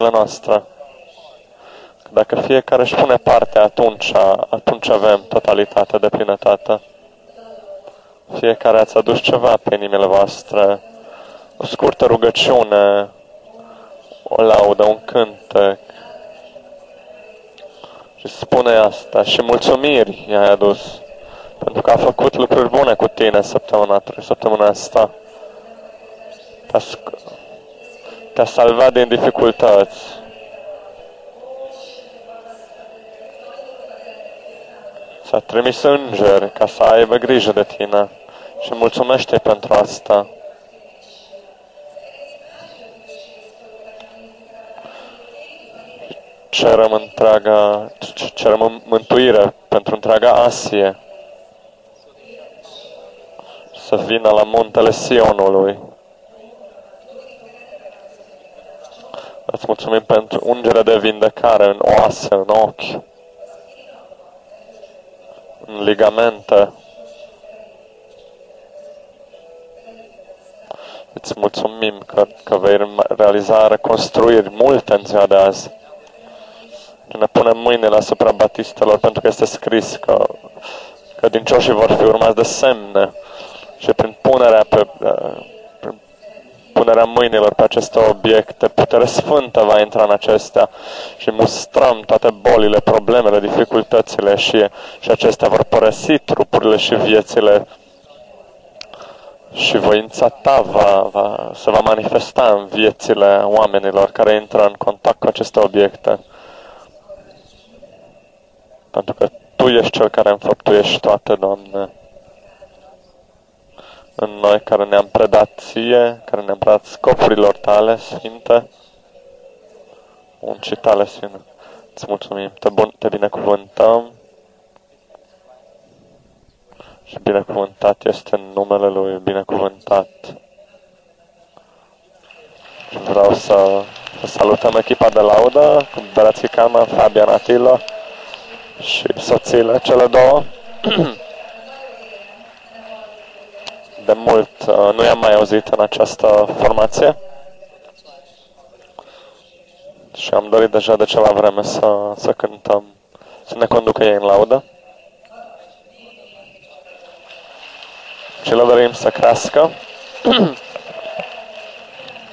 noastră. Dacă fiecare își pune parte, atunci avem totalitate de plinătate. Fiecare ați adus ceva pe inimile voastre. O scurtă rugăciune, o laudă, un cântec. Și spune asta. Și mulțumiri i-ai adus. Pentru că a făcut lucruri bune cu tine săptămâna asta. Te-a salvat din dificultăți. S-a trimis îngeri ca să aibă grijă de tine. Și mulțumește pentru asta. Cerem mântuire pentru întreaga Asie. Să vină la muntele Sionului. Îți mulțumim pentru ungere de vindecare în oase, în ochi, în ligamente. Îți mulțumim că vei realiza reconstruiri multe în ziua de azi. Ne punem mâinile asupra batistelor pentru că este scris că credincioșii vor fi urmați de semne și prin punerea mâinilor pe aceste obiecte, putere sfântă va intra în acestea și mustrăm toate bolile, problemele, dificultățile și acestea vor părăsi trupurile și viețile și voința ta se va manifesta în viețile oamenilor care intră în contact cu aceste obiecte. Pentru că Tu ești Cel care înfăptuiești toate, Doamne. În noi care ne-am predat Ție, care ne-am predat scopurilor Tale Sfinte, uncii Tale Sfinte. Îți mulțumim, te binecuvântăm și binecuvântat este în numele Lui, binecuvântat. Și vreau să salutăm echipa de laudă cu Berații Cama, Fabian Atila și soțiile, cele două. De mult nu i-am mai auzit în această formație și am dorit deja de ceva vreme să cântăm, să ne conducă ei în laudă. Și le dorim să crească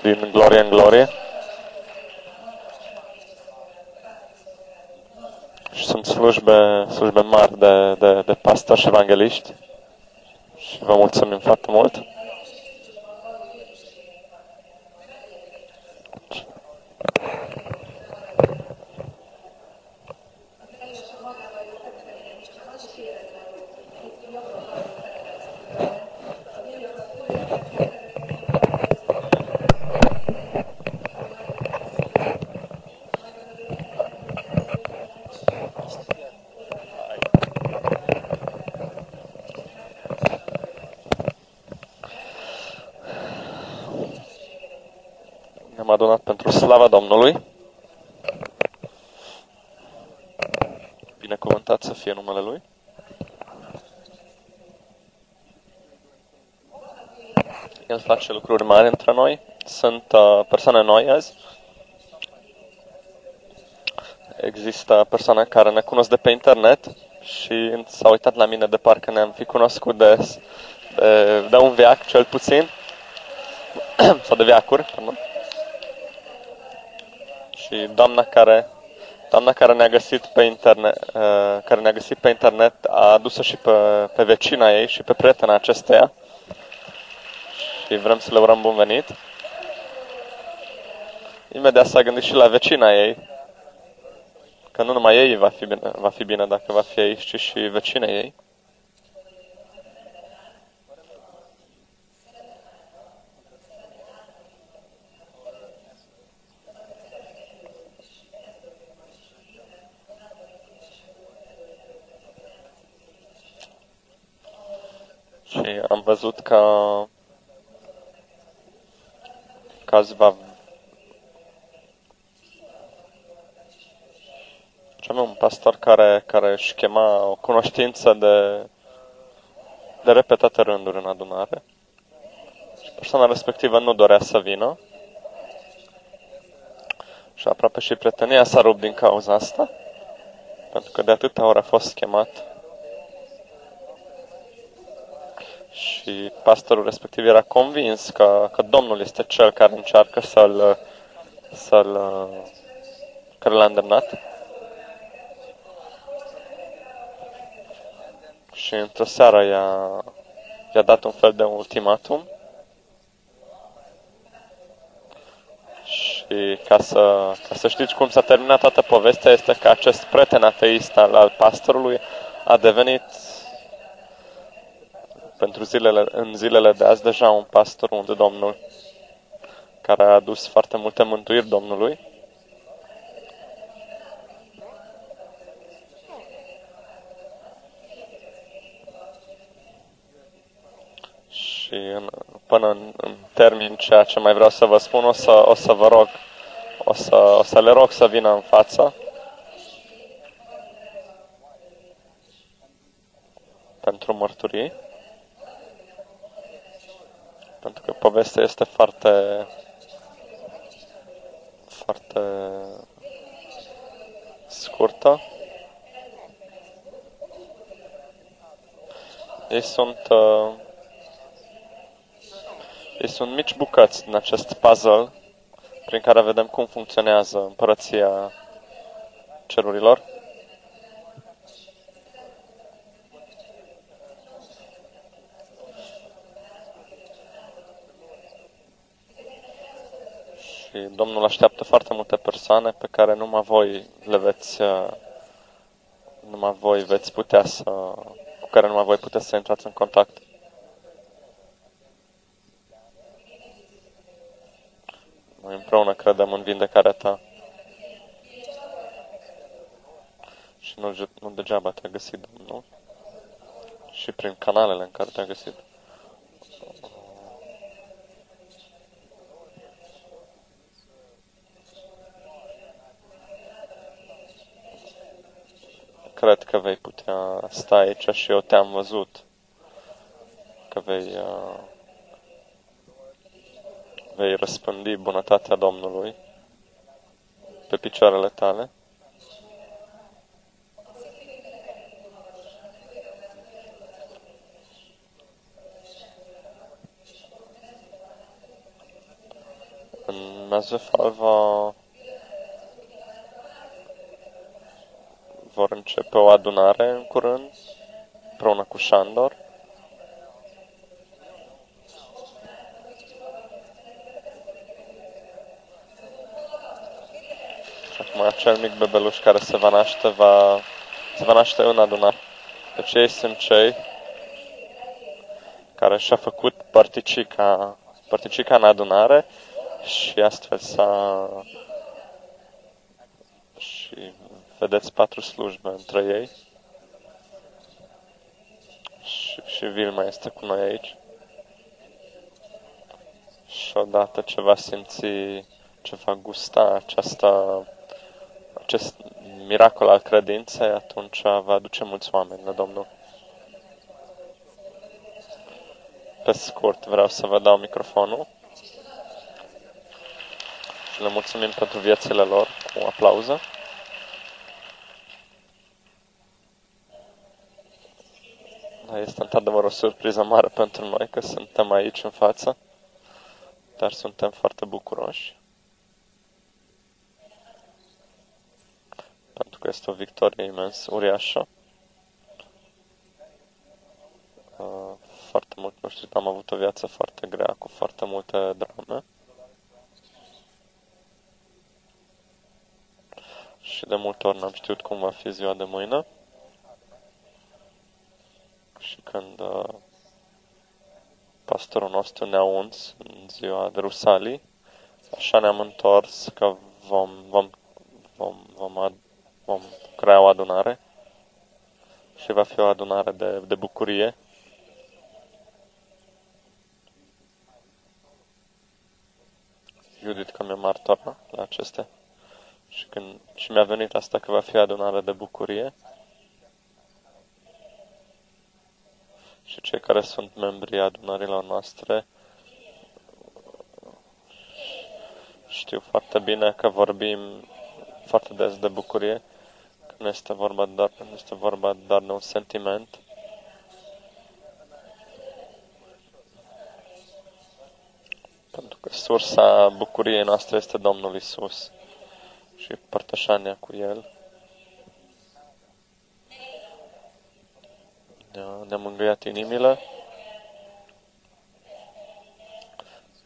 din glorie în glorie. Și sunt slujbe mari de pastori și evangeliști. Și vă mulțumim foarte mult. Ne-am adunat pentru slava Domnului. Binecuvântat să fie numele Lui. El face lucruri mari între noi. Sunt persoane noi azi. Există persoane care ne cunosc de pe internet și s-au uitat la mine de parcă ne-am fi cunoscut de un veac, cel puțin. Sau de veacuri, pardon. Și doamna care ne-a găsit pe internet, a adus-o și pe vecina ei și pe prietena acesteia. Și vrem să le urăm bun venit. Imediat s-a gândit și la vecina ei, că nu numai ei va fi bine dacă va fi aici, ci și vecina ei. Și am văzut că azi avem un pastor care își chema o cunoștință de repetate rânduri în adunare. Și persoana respectivă nu dorea să vină. Și Și aproape și prietenia s-a rupt din cauza asta, pentru că de atâtea ori a fost chemat și pastorul respectiv era convins că Domnul este cel care încearcă care l-a îndemnat. Și într-o seară i-a dat un fel de ultimatum și ca să știți cum s-a terminat toată povestea, este că acest prieten ateist al pastorului a devenit în zilele de azi deja un pastor unde Domnul, care a adus foarte multe mântuiri Domnului. Și până în termin, ceea ce mai vreau să vă spun, o să vă rog, o să le rog să vină în față pentru mărturii, pentru că povestea este foarte scurtă. Ei sunt mici bucăți din acest puzzle prin care vedem cum funcționează împărăția cerurilor. Și Domnul așteaptă foarte multe persoane pe care numai voi veți putea cu care numai voi puteți să intrați în contact. Noi împreună credem în vindecarea ta. Și nu degeaba te-a găsit Domnul. Și prin canalele în care te-a găsit. Cred că vei putea sta aici și eu te-am văzut. Că vei răspândi bunătatea Domnului pe picioarele tale. În Mazefalva vor începe o adunare în curând, împreună cu Shandor. Acum acel mic bebeluș care se va naște în adunare. Deci ei sunt cei care și-a făcut părticica în adunare și astfel și vedeți 4 slujbe între ei. Și Vilma este cu noi aici. Și odată ce va simți, ce va gusta acest miracol al credinței, atunci va aduce mulți oameni la Domnul. Pe scurt, vreau să vă dau microfonul și le mulțumim pentru viețile lor cu o aplauză. Este într-adevăr o surpriză mare pentru noi că suntem aici în față, dar suntem foarte bucuroși. Pentru că este o victorie imens, uriașă. Foarte mult, nu știu, am avut o viață foarte grea, cu foarte multe drame. Și de multe ori n-am știut cum va fi ziua de mâine. Și când pastorul nostru ne-a uns în ziua de Rusalii, așa ne-am întors că vom crea o adunare și va fi o adunare de bucurie. Judith că mi-a martor la acestea. Și mi-a venit asta că va fi o adunare de bucurie. Și cei care sunt membrii adunărilor noastre Știu foarte bine că vorbim foarte des de bucurie, că nu este vorba doar de un sentiment. Pentru că sursa bucuriei noastre este Domnul Isus și părtășania cu El. Ne-a mângâiat inimile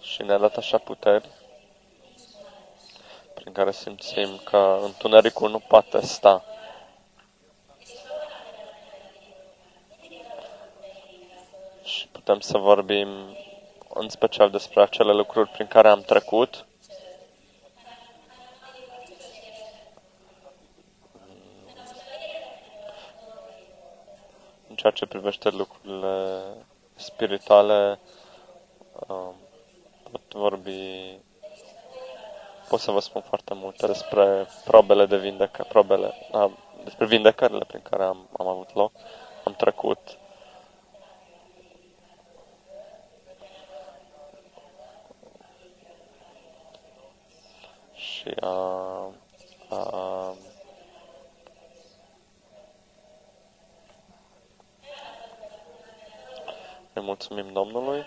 și ne-a dat așa puteri prin care simțim că întunericul nu poate sta. Și putem să vorbim în special despre acele lucruri prin care am trecut. În ceea ce privește lucrurile spirituale, pot să vă spun foarte multe despre probele de despre vindecările prin care am avut loc, am trecut. Și îi mulțumim Domnului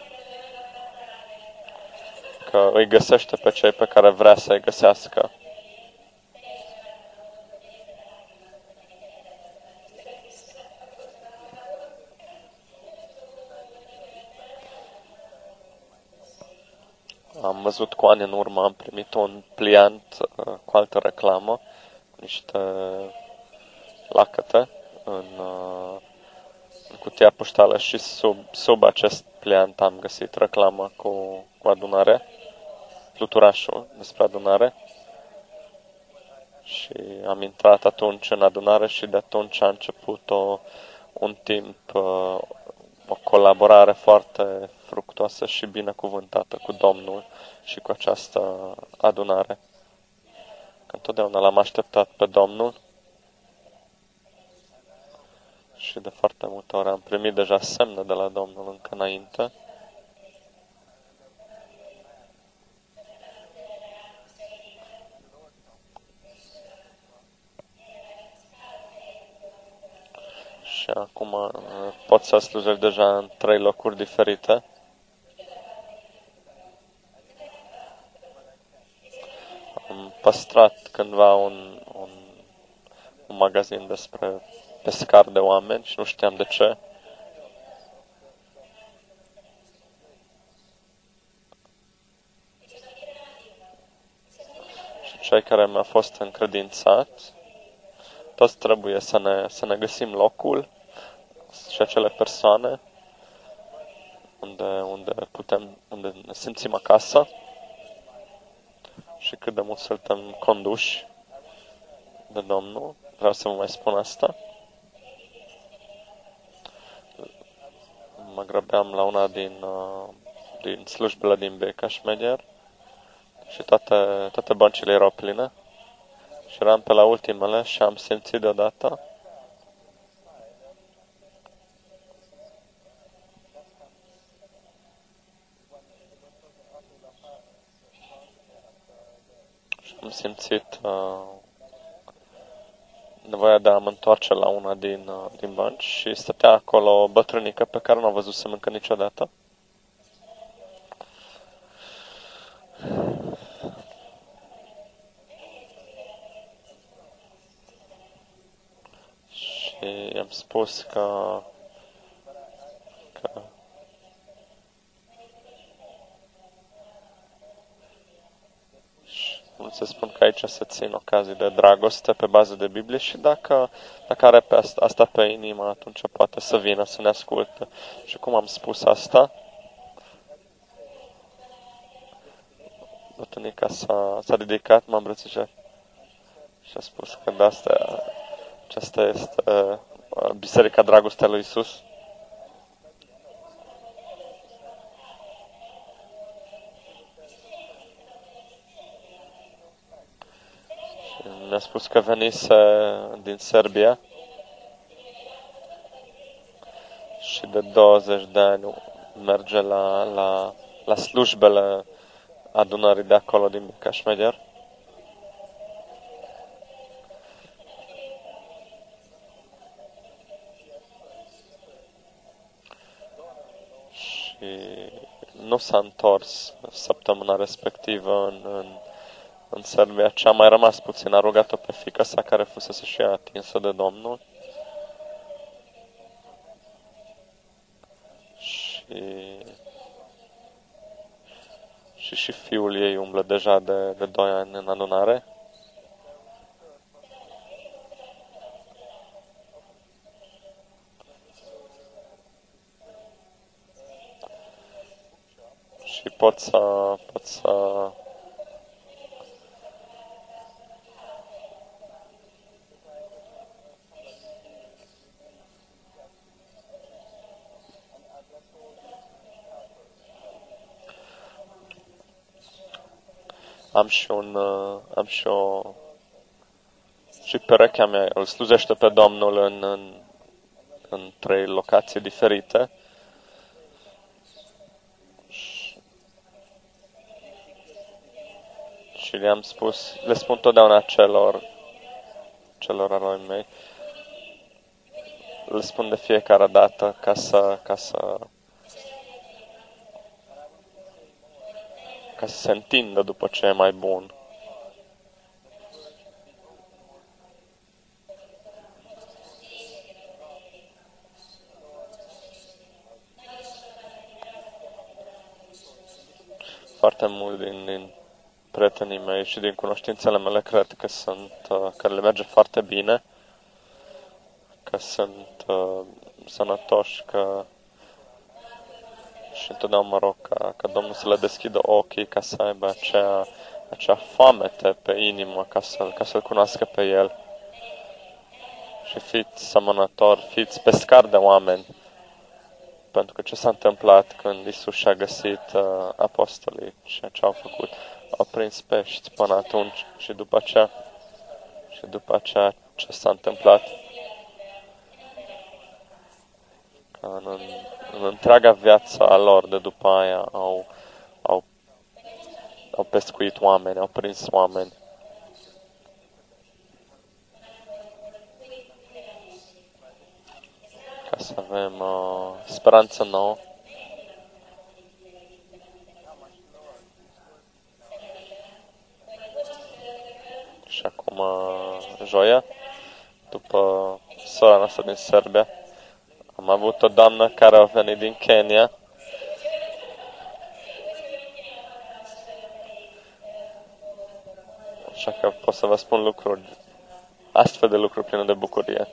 că îi găsește pe cei pe care vrea să-i găsească. Am văzut cu ani în urmă, am primit un pliant cu altă reclamă, cu niște lacăte în cutia poștală și sub acest pliant am găsit reclamă cu adunare, fluturașul despre adunare. Și am intrat atunci în adunare și de atunci a început un timp, o colaborare foarte fructuoasă și binecuvântată cu Domnul și cu această adunare. Că întotdeauna l-am așteptat pe Domnul și de foarte multe ori am primit deja semne de la Domnul încă înainte. Și acum pot să slujesc deja în 3 locuri diferite. Am păstrat cândva un magazin despre pescar de oameni și nu știam de ce. Și cei care mi-au fost încredințat, toți trebuie să ne găsim locul și acele persoane unde ne simțim acasă și cât de mult suntem conduși de Domnul. Vreau să vă mai spun asta. Mă grăbeam la una din slujbele din Becașmedier și toate băncile erau pline și eram pe la ultimele și am simțit deodată nevoia de a mă întoarce la una din bănci și stătea acolo o bătrânică pe care nu am văzut să încă niciodată. Și i-am spus că se spun că aici se țin ocazii de dragoste pe bază de Biblie și dacă are pe asta pe inimă, atunci poate să vină să ne asculte. Și cum am spus asta, bătrânica s-a ridicat, m-a îmbrățișat și a spus că aceasta este Biserica Dragostea lui Isus. Mi-a spus că venise din Serbia și de 20 de ani merge la slujbele adunării de acolo din Cașmeder. Și nu s-a întors săptămâna respectivă în Serbia, ce a mai rămas puțin. A rugat-o pe fiica sa care fusese și ea atinsă de Domnul. Și fiul ei umblă deja de 2 ani în adunare. Și pot să am și perechea mea îl slujește pe Domnul în 3 locații diferite. Și le-am spus, le spun totdeauna celor eroi mei, le spun de fiecare dată ca să se întindă după ce e mai bun. Foarte mult din prietenii mei și din cunoștințele mele cred că le merge foarte bine, că sunt sănătoși, și întotdeauna mă rog ca Domnul să le deschidă ochii, ca să aibă acea foamete pe inimă, ca să-L cunoască pe El. Și fiți semănători, fiți pescari de oameni. Pentru că ce s-a întâmplat când Iisus și-a găsit apostolii, ce au făcut? Au prins pești până atunci și după aceea ce s-a întâmplat? În întreaga viață a lor de după aia au pescuit oameni, au prins oameni. Ca să avem speranță nouă. Și acum, joia, după sora noastră din Serbia, am avut o doamnă care a venit din Kenya. Așa că pot să vă spun astfel de lucruri pline de bucurie.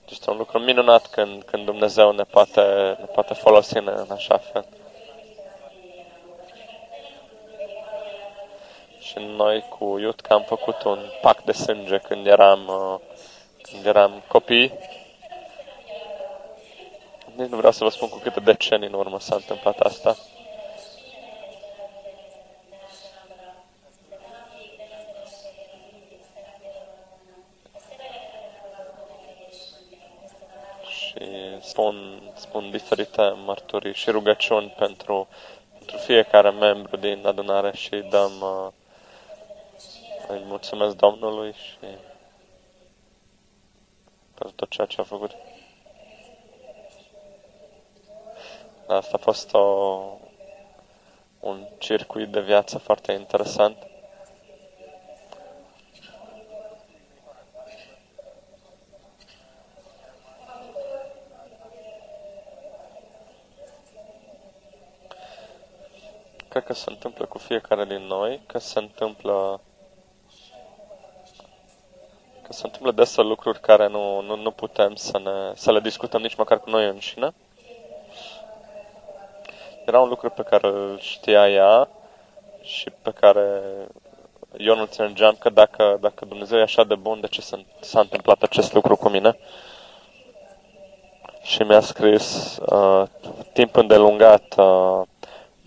Este un lucru minunat când Dumnezeu ne poate folosi în așa fel. Și noi cu Iutka am făcut un pact de sânge când eram copii. Nici nu vreau să vă spun cu câte decenii în urmă s-a întâmplat asta. Și spun diferite mărturii și rugăciuni pentru fiecare membru din adunare și îi mulțumesc Domnului și pentru tot ceea ce a făcut. Asta a fost un circuit de viață foarte interesant. Cred că se întâmplă cu fiecare din noi, că se întâmplă des lucruri care nu putem să le discutăm nici măcar cu noi înșine. Era un lucru pe care îl știa ea și pe care eu nu înțelegeam că dacă Dumnezeu e așa de bun, de ce s-a întâmplat acest lucru cu mine? Și mi-a scris timp îndelungat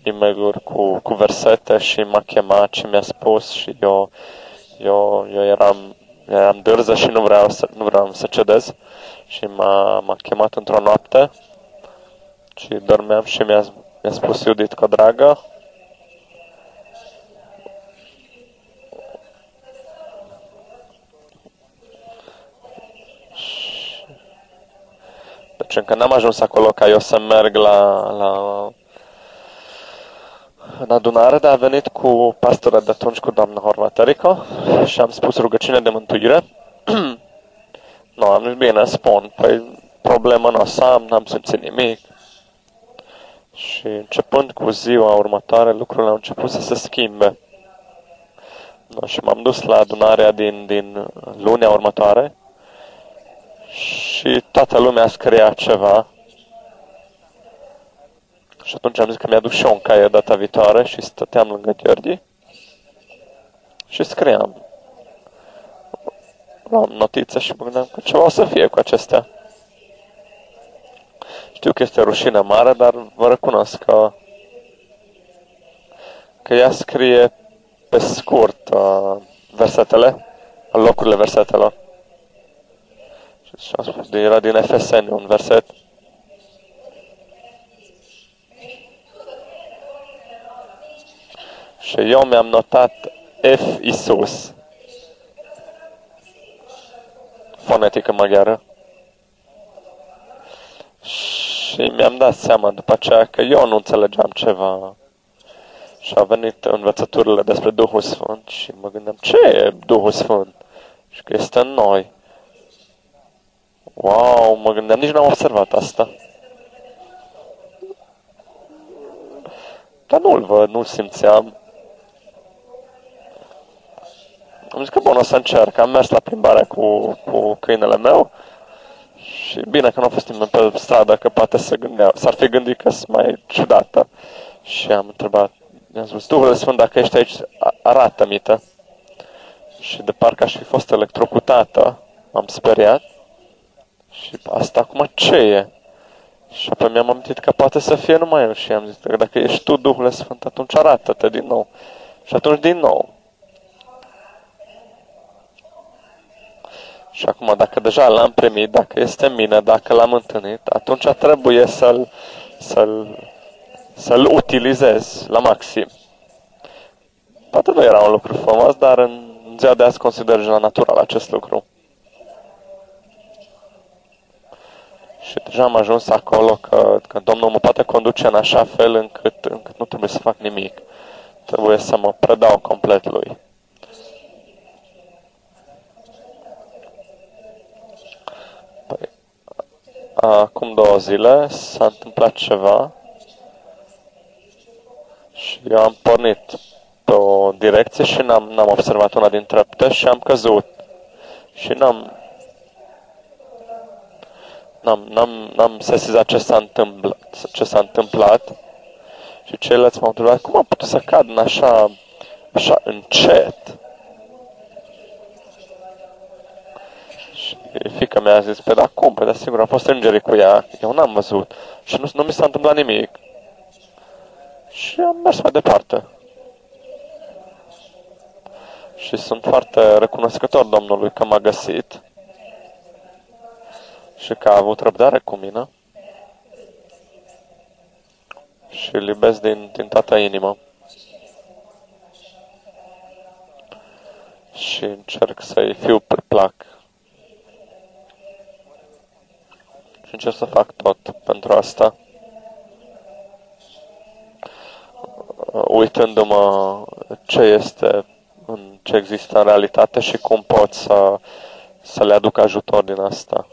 e-mail-uri cu versete și m-a chemat și mi-a spus și eu eram dârză și nu vreau să cedez și m-a chemat într-o noapte Și dormeam și mi-a spus Judith că dragă, deci încă n-am ajuns acolo ca eu să merg în adunare, dar a venit cu pastora de atunci, cu doamna Horvaterico, și am spus rugăciune de mântuire. Nu, am zis, bine, spun, păi problema nu o să am, n-am simțit nimic. Și începând cu ziua următoare, lucrurile au început să se schimbe. No, și m-am dus la adunarea din lunea următoare și toată lumea scria ceva. Și atunci am zis că mi-aduc și eu un caie data viitoare și stăteam lângă Gheorghe și scriam. Luam notițe și mă gândeam că ceva o să fie cu acestea. Știu că este rușine mare, dar vă recunosc că ea scrie pe scurt versetele, locurile versetelor. Și am spus, era din Efeseni un verset. Și eu mi-am notat F. Isus. Fonetică maghiară. Și mi-am dat seama după aceea că eu nu înțelegeam ceva. Și a venit învățăturile despre Duhul Sfânt și mă gândeam, ce e Duhul Sfânt? Și că este în noi. Wow, mă gândeam, nici n-am observat asta. Dar nu-l văd, nu-l simțeam. Am zis că bun, o să încerc. Am mers la plimbare cu câinele meu și bine că nu a fost nimeni pe stradă, că poate s-ar fi gândit că sunt mai ciudată. Și am întrebat, i-am spus, Duhul Sfânt, dacă ești aici, arată-mi-te. Și de parcă aș fi fost electrocutată, m-am speriat. Și asta acum ce e? Și apoi mi-am amintit că poate să fie numai eu și am zis, dacă ești tu Duhul Sfânt, atunci arată-te din nou. Și atunci din nou. Și acum, dacă deja l-am primit, dacă este în mine, dacă l-am întâlnit, atunci trebuie să-l utilizez la maxim. Poate nu era un lucru frumos, dar în ziua de azi consider deja natural acest lucru. Și deja am ajuns acolo că Domnul mă poate conduce în așa fel încât nu trebuie să fac nimic. Trebuie să mă predau complet lui. Păi, acum 2 zile s-a întâmplat ceva și eu am pornit pe o direcție și n-am observat una din trepte și am căzut. Și n-am sesizat ce s-a întâmplat și ceilalți m-au întrebat cum am putut să cad în așa încet. Și fiica mea a zis, pe da cum? Pe da sigur, am fost îngerii cu ea, eu n-am văzut și nu mi s-a întâmplat nimic. Și am mers mai departe. Și sunt foarte recunoscător Domnului că m-a găsit și că a avut răbdare cu mine și îl iubesc din toată inima. Și încerc să-i fiu pe plac. Și încerc să fac tot pentru asta. Uitându-mă ce există în realitate și cum pot să le aduc ajutor din asta.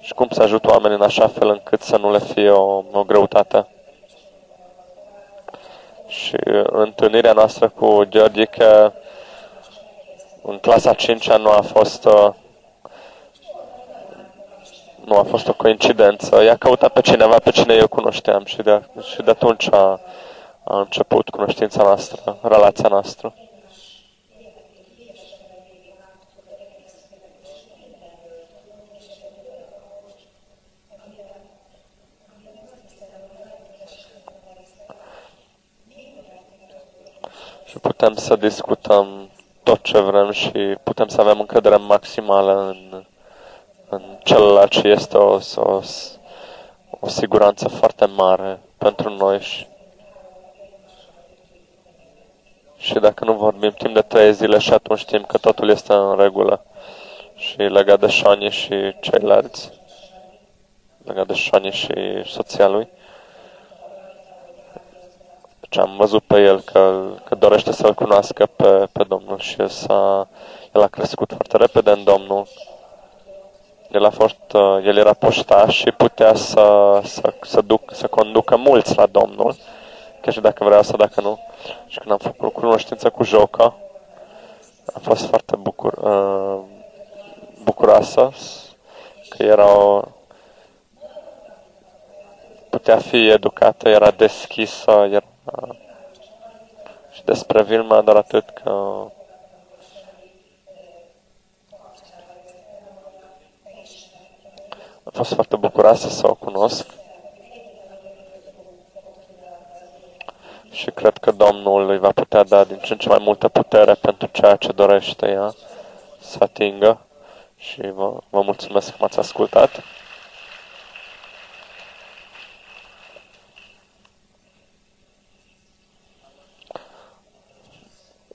Și cum să ajut oamenii în așa fel încât să nu le fie o greutate. Și întâlnirea noastră cu Gheorghe în clasa 5-a nu a fost o coincidență. I-a căutat pe cineva pe cine eu cunoșteam și de atunci a început cunoștința noastră, relația noastră. Și putem să discutăm tot ce vrem și putem să avem încredere maximală în celălalt și este o o siguranță foarte mare pentru noi și dacă nu vorbim timp de 3 zile și atunci știm că totul este în regulă. Și legat de Shani și ceilalți, legat de Shani și soția lui, deci am văzut pe el că dorește să-L cunoască pe Domnul și el a crescut foarte repede în Domnul. El era poștaș și putea să conducă mulți la Domnul, chiar și dacă vrea sau dacă nu. Și când am făcut cunoștință cu Joka, am fost foarte bucuroasă că putea fi educată, era deschisă, și despre Vilma doar atât că am fost foarte bucuroasă să o cunosc și cred că Domnul îi va putea da din ce în ce mai multă putere pentru ceea ce dorește ea să atingă și vă mulțumesc că m-ați ascultat.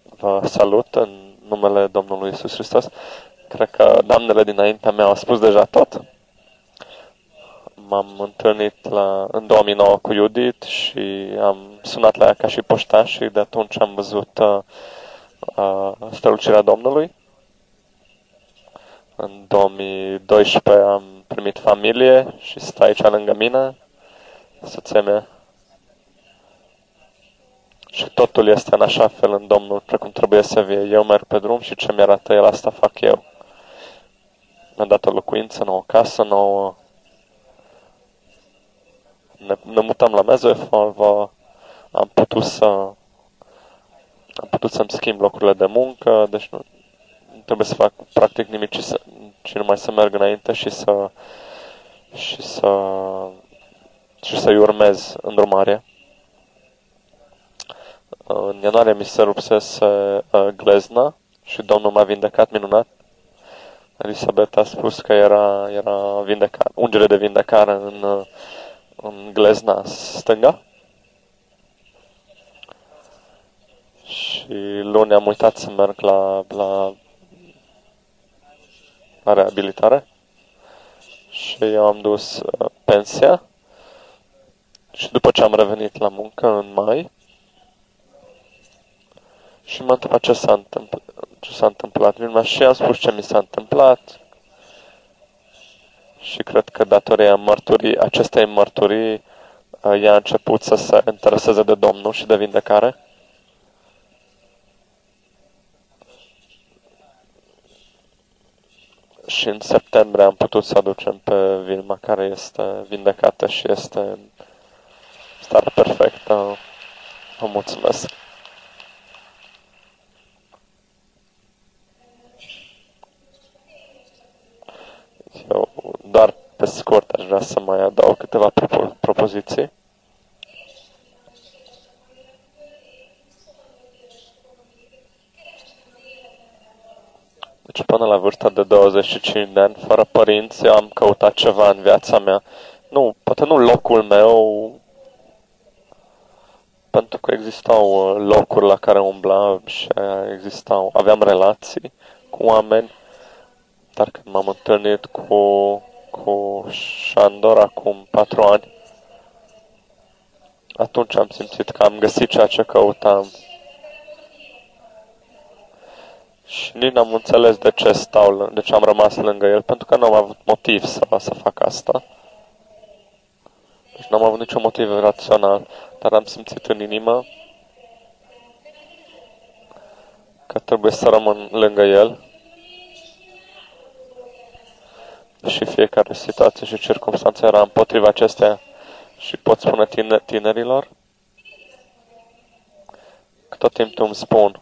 Vă salut în numele Domnului Iisus Hristos. Cred că doamnele dinaintea mea au spus deja tot. M-am întâlnit în 2009 cu Judith și am sunat la ea ca și poștaș și de atunci am văzut strălucirea Domnului. În 2012 am primit familie și stă aici lângă mine, soția mea. Și totul este în așa fel în Domnul, precum trebuie să fie. Eu merg pe drum și ce mi-arată El, asta fac eu. Mi-a dat o locuință nouă, o casă nouă. Ne mutăm la Mezoefalva. Am putut să-mi schimb locurile de muncă, deci nu trebuie să fac practic nimic, ci numai să merg înainte și să-i urmez îndrumarea. În ianuarie mi se rupsese glezna și Domnul m-a vindecat minunat. Elisabeta a spus că era ungere de vindecare în glezna stânga. Și luni am uitat să merg la reabilitare și eu am dus pensia și după ce am revenit la muncă în mai și m-a întrebat ce s-a întâmplat. Și am spus ce mi s-a întâmplat și cred că datorită acestei mărturii ea a început să se intereseze de Domnul și de vindecare. Și în septembrie am putut să aducem pe Vilma, care este vindecată și este în stare perfectă. Vă mulțumesc! Eu doar pe scurt aș vrea să mai adaug câteva propoziții. Deci până la vârsta de 25 de ani, fără părinți, eu am căutat ceva în viața mea. Nu, poate nu locul meu, pentru că existau locuri la care umbla și aveam relații cu oameni, dar când m-am întâlnit cu Shandor acum 4 ani, atunci am simțit că am găsit ceea ce căutam. Și nici n-am înțeles de ce am rămas lângă el, pentru că nu am avut motiv să fac asta. Deci n-am avut niciun motiv rațional, dar am simțit în inimă că trebuie să rămân lângă el. Și fiecare situație și circumstanță era împotriva acestea. Și pot spune tinerilor că tot timpul îmi spun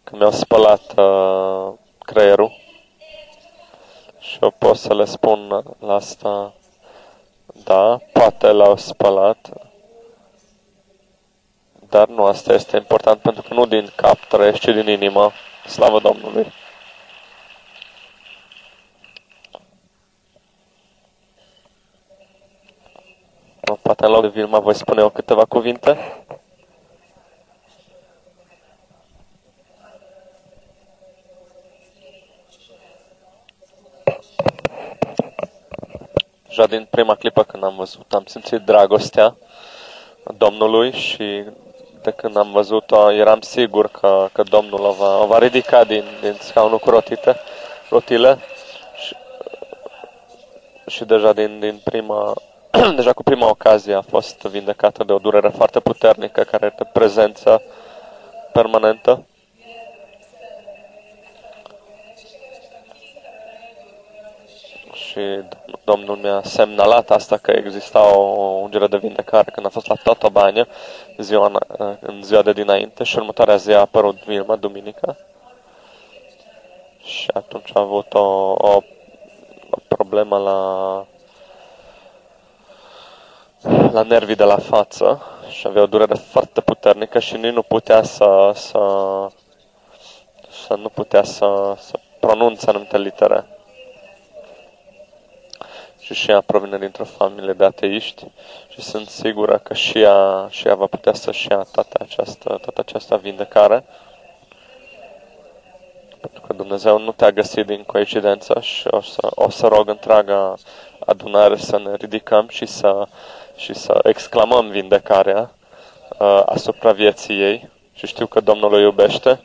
că mi-au spălat creierul și eu pot să le spun la asta, da, poate l-au spălat, dar nu asta este important, pentru că nu din cap trăiești, ci din inimă. Slavă Domnului! Poate în loc de Vilma voi spune eu câteva cuvinte? Deja din prima clipă când am văzut, am simțit dragostea Domnului și de când am văzut-o, eram sigur că Domnul o va ridica din scaunul cu rotile și deja din prima, deja cu prima ocazie a fost vindecată de o durere foarte puternică care este prezență permanentă. Și Domnul mi-a semnalat asta, că exista o ungere de vindecare când a fost la Totobania în ziua de dinainte și următoarea zi a apărut Vilma, duminica. Și atunci a avut o problemă la nervii de la față și avea o durere foarte puternică și nici nu putea să pronunțe anumite litere. Și ea provine dintr-o familie de ateiști și sunt sigură că și ea va putea să-și ia toată această vindecare. Pentru că Dumnezeu nu te-a găsit din coincidență și o să rog întreaga adunare să ne ridicăm și să exclamăm vindecarea asupra vieții ei. Și știu că Domnul o iubește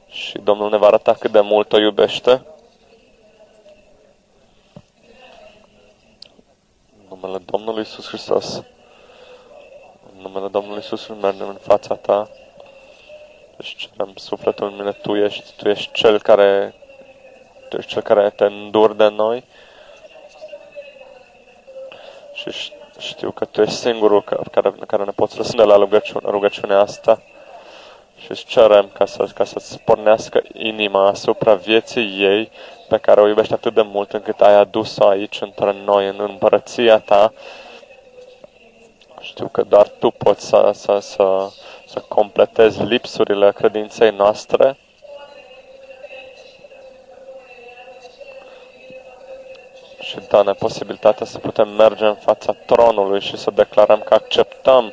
și Domnul ne va arăta cât de mult o iubește. În numele Domnului Iisus Hristos, în numele Domnului Iisus, mergem în fața ta. Deci cerem sufletul în mine, tu ești cel care te înduri de noi. Și știu că tu ești singurul care ne poți răspunde la rugăciunea asta. Și îți cerem ca să-ți pornească inima asupra vieții ei, pe care o iubești atât de mult încât ai adus-o aici între noi, în împărăția ta. Știu că doar tu poți să completezi lipsurile credinței noastre. Și dă-ne posibilitatea să putem merge în fața tronului și să declarăm că acceptăm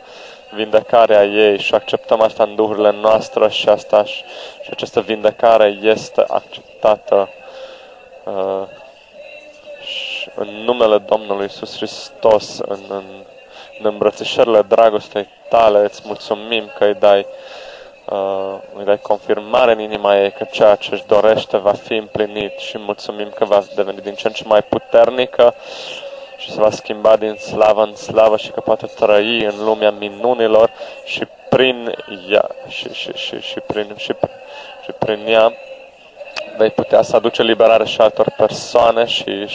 vindecarea ei și acceptăm asta în duhurile noastre și această vindecare este acceptată și în numele Domnului Iisus Hristos, în îmbrățișările dragostei tale. Îți mulțumim că îi dai confirmare în inima ei că ceea ce își dorește va fi împlinit și mulțumim că va deveni din ce în ce mai puternică și se va schimba din slavă în slavă și că poate trăi în lumea minunilor și prin ea și prin ea vei putea să aduce liberare și altor persoane și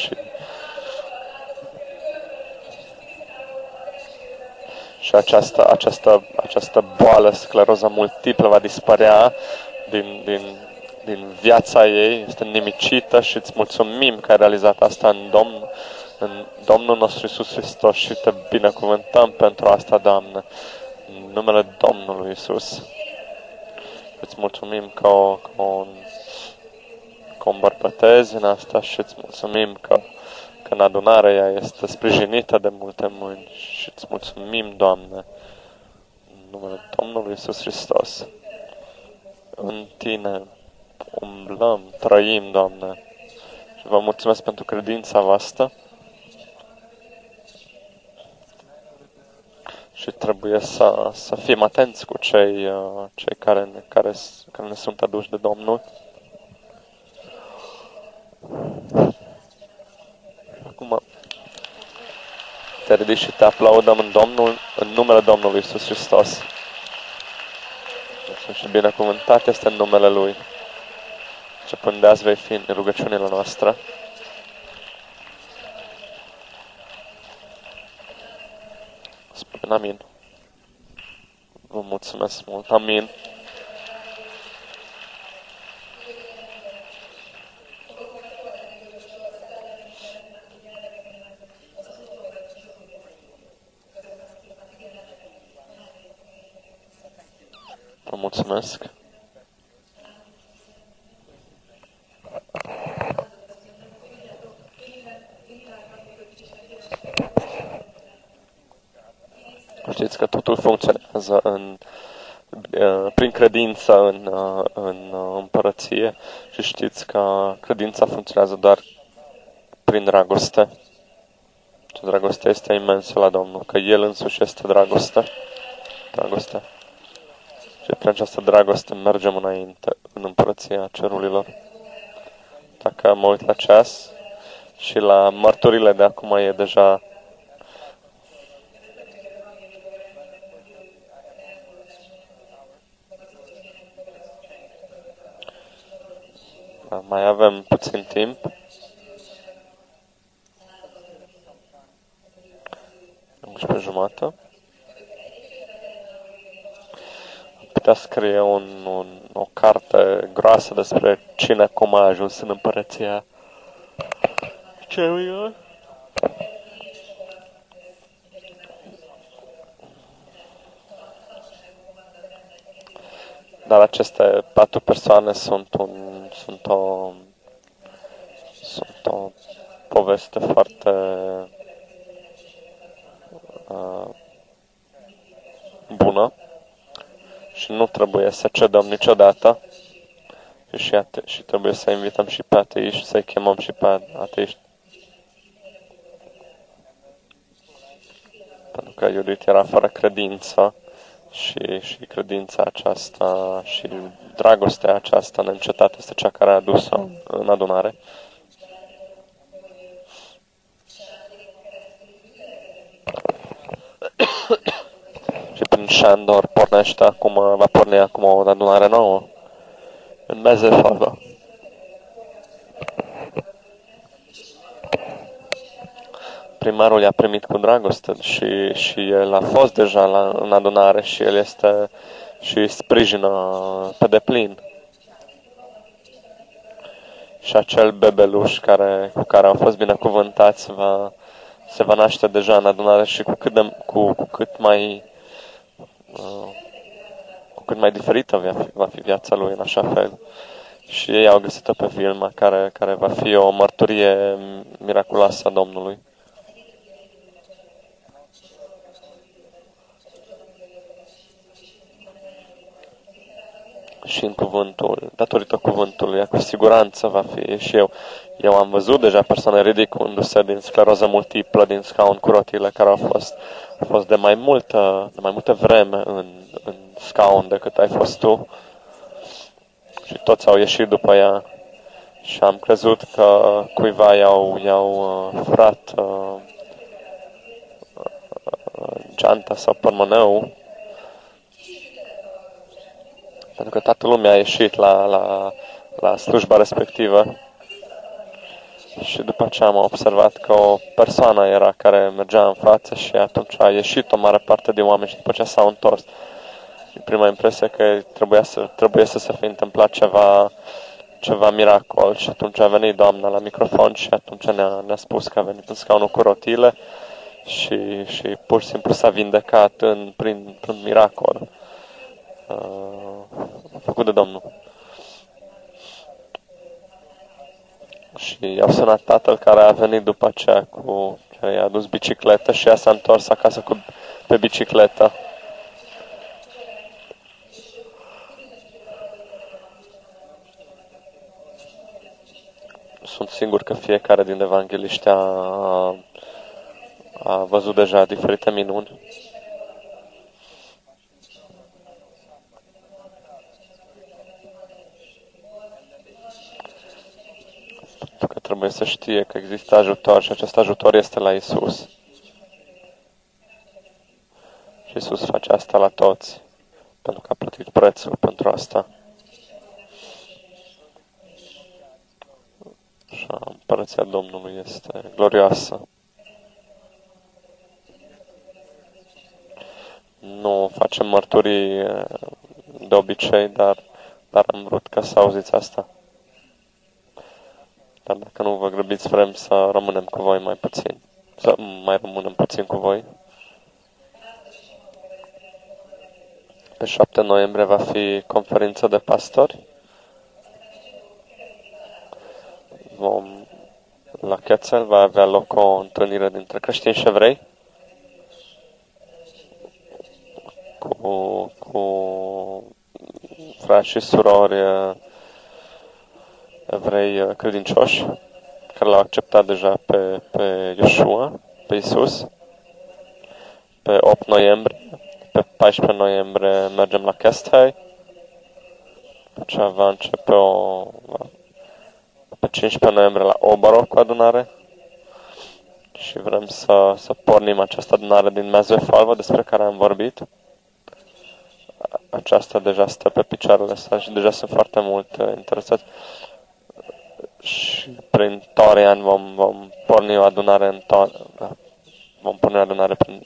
această boală, scleroza multiplă, va dispărea din viața ei, este nimicită și îți mulțumim că ai realizat asta în Domnul nostru Iisus Hristos și te binecuvântăm pentru asta, Doamne, în numele Domnului Iisus. Îți mulțumim că o îmbărbătezi în asta și îți mulțumim că în adunare ea este sprijinită de multe mâini și îți mulțumim, Doamne, în numele Domnului Iisus Hristos. În Tine umblăm, trăim, Doamne, și vă mulțumesc pentru credința voastră și trebuie să fim atenți cu cei care ne sunt aduși de Domnul. Acum te ridici și te aplaudăm în numele Domnului Iisus Hristos. Și binecuvântat este în numele Lui. Începând de azi vei fi în rugăciunile noastre. Spune amin. Vă mulțumesc mult. Amin. Vă mulțumesc. Știți că totul funcționează prin credință în împărăție și știți că credința funcționează doar prin dragoste. Și dragostea este imensă la Domnul, că El însuși este dragoste. Dragoste. Și prin această dragoste mergem înainte în împărăția cerurilor. Dacă mă uit la ceas și la mărturile de acum e deja mai avem puțin timp. Jumătate. Putea scrie o carte groasă despre cine cum a ajuns în împărăția cerurilor. Dar aceste 4 persoane sunt o poveste foarte bună și nu trebuie să cedăm niciodată și trebuie să invităm și pe ateiști, să-i chemăm și pe ateiști. Pentru că Iudit era fără credință și credința aceasta și dragostea aceasta neîncetată este cea care a adus-o în adunare. Și prin Shandor pornește acum, va porni acum o adunare nouă în Mezefava. Primarul i-a primit cu dragoste și el a fost deja în adunare și el este și sprijină pe deplin. Și acel bebeluș cu care au fost binecuvântați se va naște deja în adunare și cu cât mai diferită va fi viața lui în așa fel. Și ei au găsit-o pe Vilma, care va fi o mărturie miraculoasă a Domnului. Și în datorită cuvântului, cu siguranță va fi. Și eu am văzut deja persoane ridicându-se din scleroză multiplă, din scaun cu rotile, care au fost de mai multă vreme în scaun decât ai fost tu. Și toți au ieșit după ea. Și am crezut că cuiva i-au furat geanta sau pormoneu. Pentru că toată lumea a ieșit la slujba respectivă. Și după ce am observat că o persoană era care mergea în față și atunci a ieșit o mare parte din oameni și după ce s-au întors. Și prima impresie că trebuie să se fi întâmplat ceva miracol și atunci a venit doamna la microfon și atunci ne-a spus că a venit în scaunul cu rotile și pur și simplu s-a vindecat printr-un miracol făcut de Domnul. Și i-au sunat tatăl care a venit după aceea care i-a adus bicicletă și ea s-a întors acasă pe bicicletă. Sunt sigur că fiecare din evangheliști a văzut deja diferite minuni. Pentru că trebuie să știe că există ajutor și acest ajutor este la Isus. Și Isus face asta la toți, pentru că a plătit prețul pentru asta. Și împărăția Domnului este glorioasă. Nu facem mărturii de obicei, dar am vrut ca să auziți asta. Dar dacă nu vă grăbiți, vrem să rămânem cu voi mai puțin. Să mai rămânem puțin cu voi. Pe 7 noiembrie va fi conferința de pastori. La Chețel va avea loc o întâlnire dintre creștini și evrei. frați și surori evrei credincioși care l-au acceptat deja pe Iesua, pe Iisus. Pe 8 noiembrie, pe 14 noiembrie mergem la Kesthei. Ce va începe pe 15 noiembrie la Obarov cu adunare. Și vrem să pornim această adunare din Mezőfalva despre care am vorbit. Aceasta deja stă pe picioarele sale și deja sunt foarte mult interesați. Și prin Torian vom porni o adunare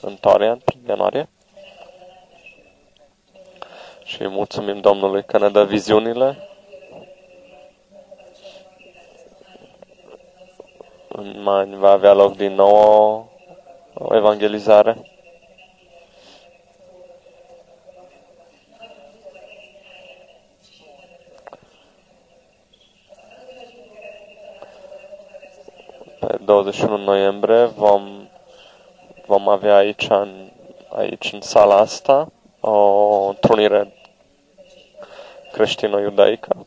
în Torian, prin ianuarie. Și mulțumim Domnului că ne dă viziunile. În mai va avea loc din nou o evangelizare. Pe 21 noiembrie vom avea aici în sala asta o întrunire creștino-iudaică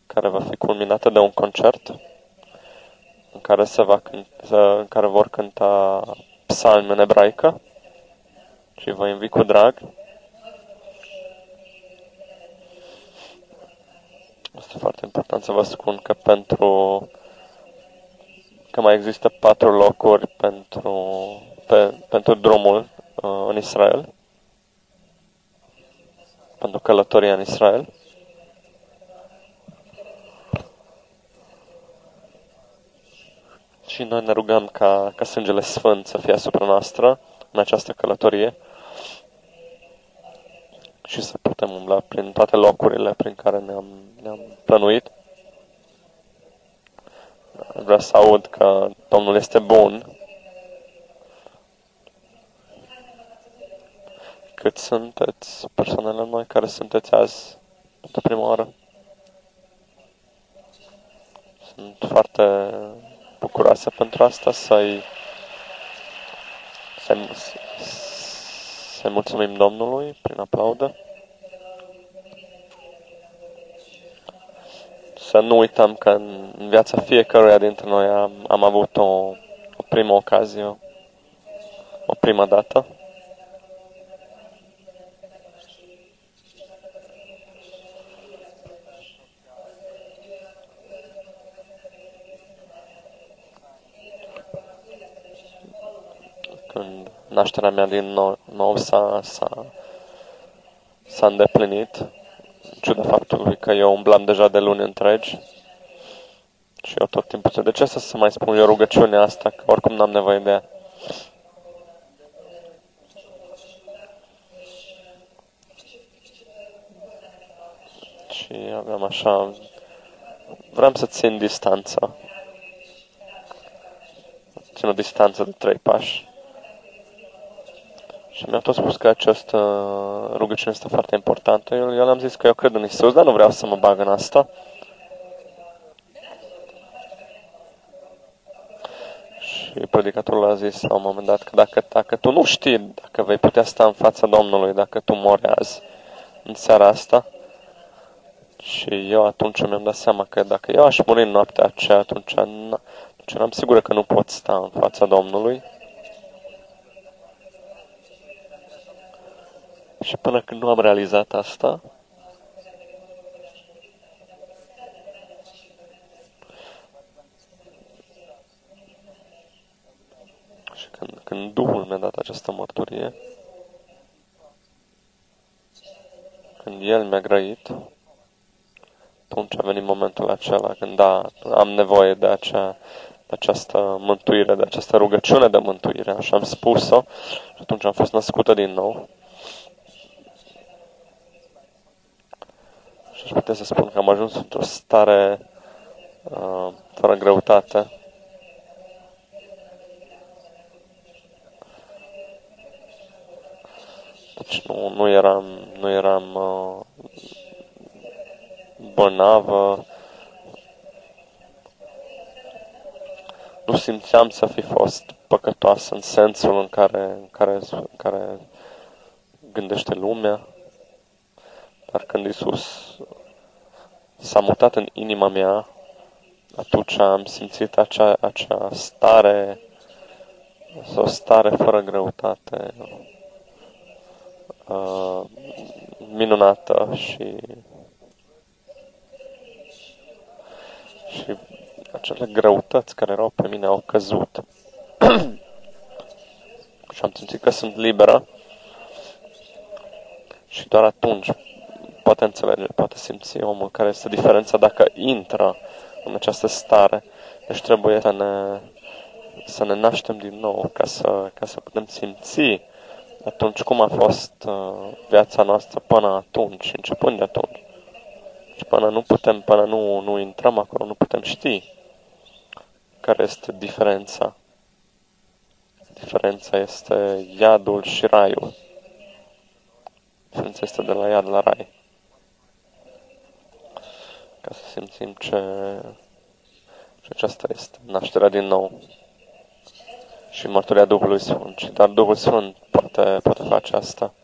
care va fi culminată de un concert în care vor cânta psalmi în ebraică și vă invit cu drag. Este foarte important să vă spun că că mai există 4 locuri pentru drumul în Israel, pentru călătoria în Israel. Și noi ne rugăm ca sângele sfânt să fie asupra noastră în această călătorie și să putem umbla prin toate locurile prin care ne-am plănuit. Vreau să aud că Domnul este bun. Cât sunteți persoanele noi care sunteți azi pentru prima oară? Sunt foarte bucuroasă pentru asta, să-i mulțumim Domnului prin aplaudă. Să nu uităm că în viața fiecăruia dintre noi am avut o primă ocazie, o primă dată. Când nașterea mea din nou s-a îndeplinit, în ciuda faptului că eu umblam deja de luni întregi și eu tot timpul de ce să mai spun eu rugăciunea asta, că oricum n-am nevoie de ea. Și aveam așa, vreau să țin distanța. Țin o distanță de 3 pași. Și mi-a tot spus că această rugăciune este foarte importantă. Eu le-am zis că eu cred în Isus, dar nu vreau să mă bag în asta. Și predicatorul a zis la un moment dat că dacă tu nu știi dacă vei putea sta în fața Domnului, dacă tu mori azi, în seara asta, și eu atunci mi-am dat seama că dacă eu aș muri în noaptea aceea, atunci eram sigură că nu pot sta în fața Domnului. Și până când nu am realizat asta, și când Duhul mi-a dat această mărturie, când El mi-a grăit, atunci a venit momentul acela când am nevoie de această mântuire, de această rugăciune de mântuire, așa am spus-o, și atunci am fost născută din nou. Și aș putea să spun că am ajuns într-o stare fără greutate. Deci nu eram bolnavă. Nu simțeam să fi fost păcătoasă în sensul în care gândește lumea. Dar când Iisus s-a mutat în inima mea, atunci am simțit acea stare, o stare fără greutate, minunată și acele greutăți care erau pe mine au căzut. Și am simțit că sunt liberă și doar atunci poate înțelege, poate simți omul care este diferența dacă intră în această stare. Deci trebuie să ne naștem din nou ca să putem simți atunci cum a fost viața noastră până atunci, începând de atunci. Și până nu intrăm acolo, nu putem ști care este diferența. Diferența este iadul și raiul. Diferența este de la iad la rai. Ca să simțim ce aceasta este nașterea din nou. Și mărturia Duhului Sfânt. Și doar Duhul Sfânt poate face asta.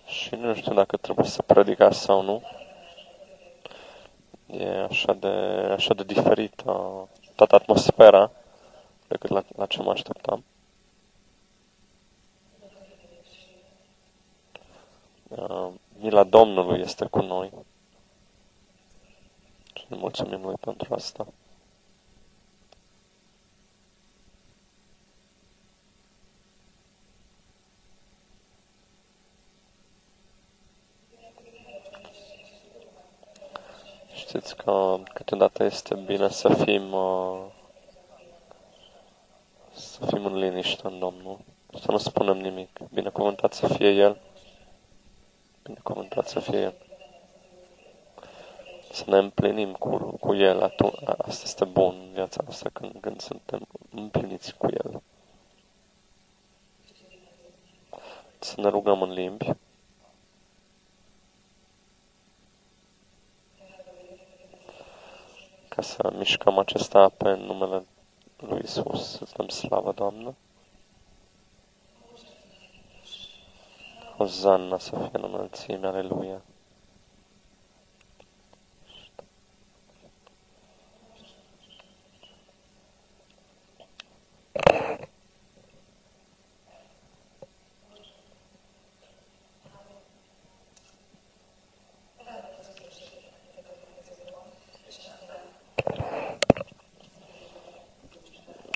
Și nu știu dacă trebuie să predicați sau nu. E așa de diferită toată atmosfera decât la ce mă așteptam. Mila Domnului este cu noi. Și ne mulțumim Lui pentru asta. Știți că câteodată este bine să fim în liniște în Domnul. Să nu spunem nimic. Binecuvântat să fie El. Binecuvântat să fie El. Să ne împlinim cu El. Asta este bun în viața noastră când suntem împliniți cu El. Să ne rugăm în limbi. Ca să mișcăm aceste ape în numele Lui Iisus. Să-ți dăm slavă, Doamnă. Hozanna să fie în înălțime, aleluia.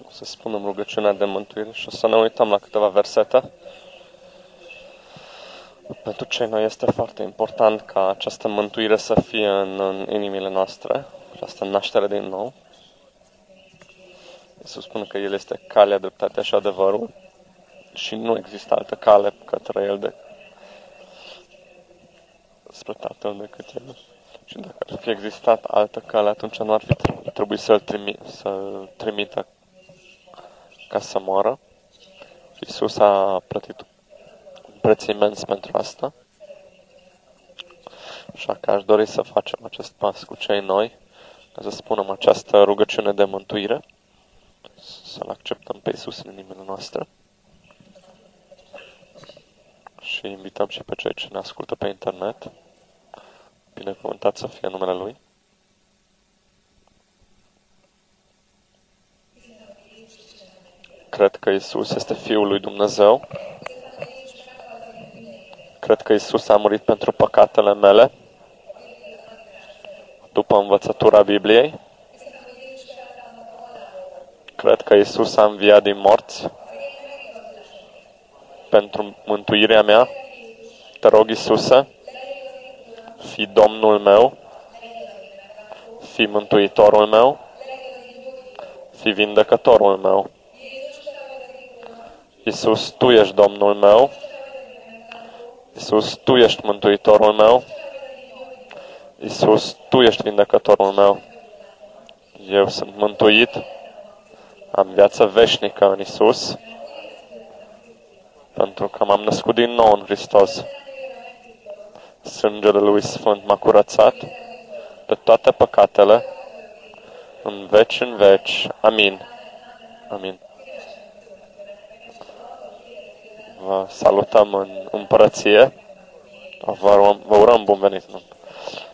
Să spunem rugăciunea de mântuire și o să ne uităm la câteva versete. Pentru cei noi este foarte important ca această mântuire să fie în inimile noastre, această naștere din nou. Iisus spune că El este calea, dreptatea și adevărul și nu există altă cale către El spre Tatăl decât El. Și dacă ar fi existat altă cale, atunci nu ar fi trebuit să-L trimită ca să moară. Iisus a plătit un preț imens pentru asta. Așa că aș dori să facem acest pas cu cei noi, ca să spunem această rugăciune de mântuire, să-L acceptăm pe Iisus în inimile noastre. Și invităm și pe cei ce ne ascultă pe internet. Binecuvântat să fie numele Lui. Cred că Iisus este Fiul lui Dumnezeu. Cred că Iisus a murit pentru păcatele mele, după învățătura Bibliei. Cred că Iisus a înviat din morți pentru mântuirea mea. Te rog, Iisuse, fii Domnul meu, fii Mântuitorul meu, fii Vindecătorul meu. Iisus, Tu ești Domnul meu. Iisus, Tu ești Mântuitorul meu. Iisus, Tu ești Vindecătorul meu. Eu sunt mântuit. Am viață veșnică în Iisus. Pentru că m-am născut din nou în Hristos. Sângele Lui Sfânt m-a curățat de toate păcatele. în veci în veci. Amin. Amin. Vă salutăm în împărăție. Vă urăm bun venit.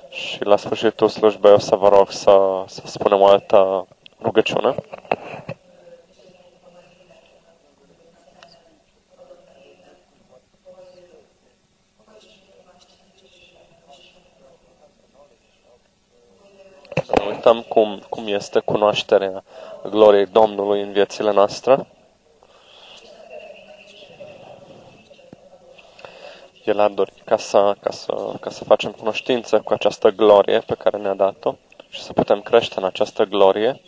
Și la sfârșitul slujbei o să vă rog să spunem o altă rugăciune. Să ne uităm cum este cunoașterea gloriei Domnului în viețile noastre. El a dorit ca să facem cunoștință cu această glorie pe care ne-a dat-o și să putem crește în această glorie,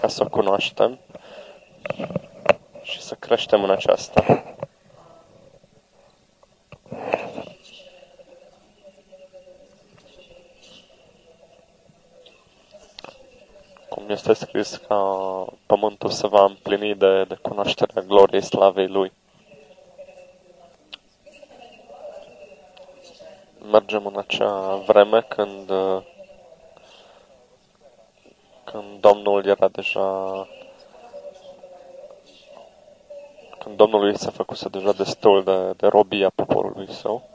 ca să o cunoaștem și să creștem în aceasta. Cum este scris ca pământul se va împlini de cunoașterea gloriei slavei Lui. Mergem în acea vreme când Domnul era deja... Când Domnului s-a făcut deja destul de robia poporului său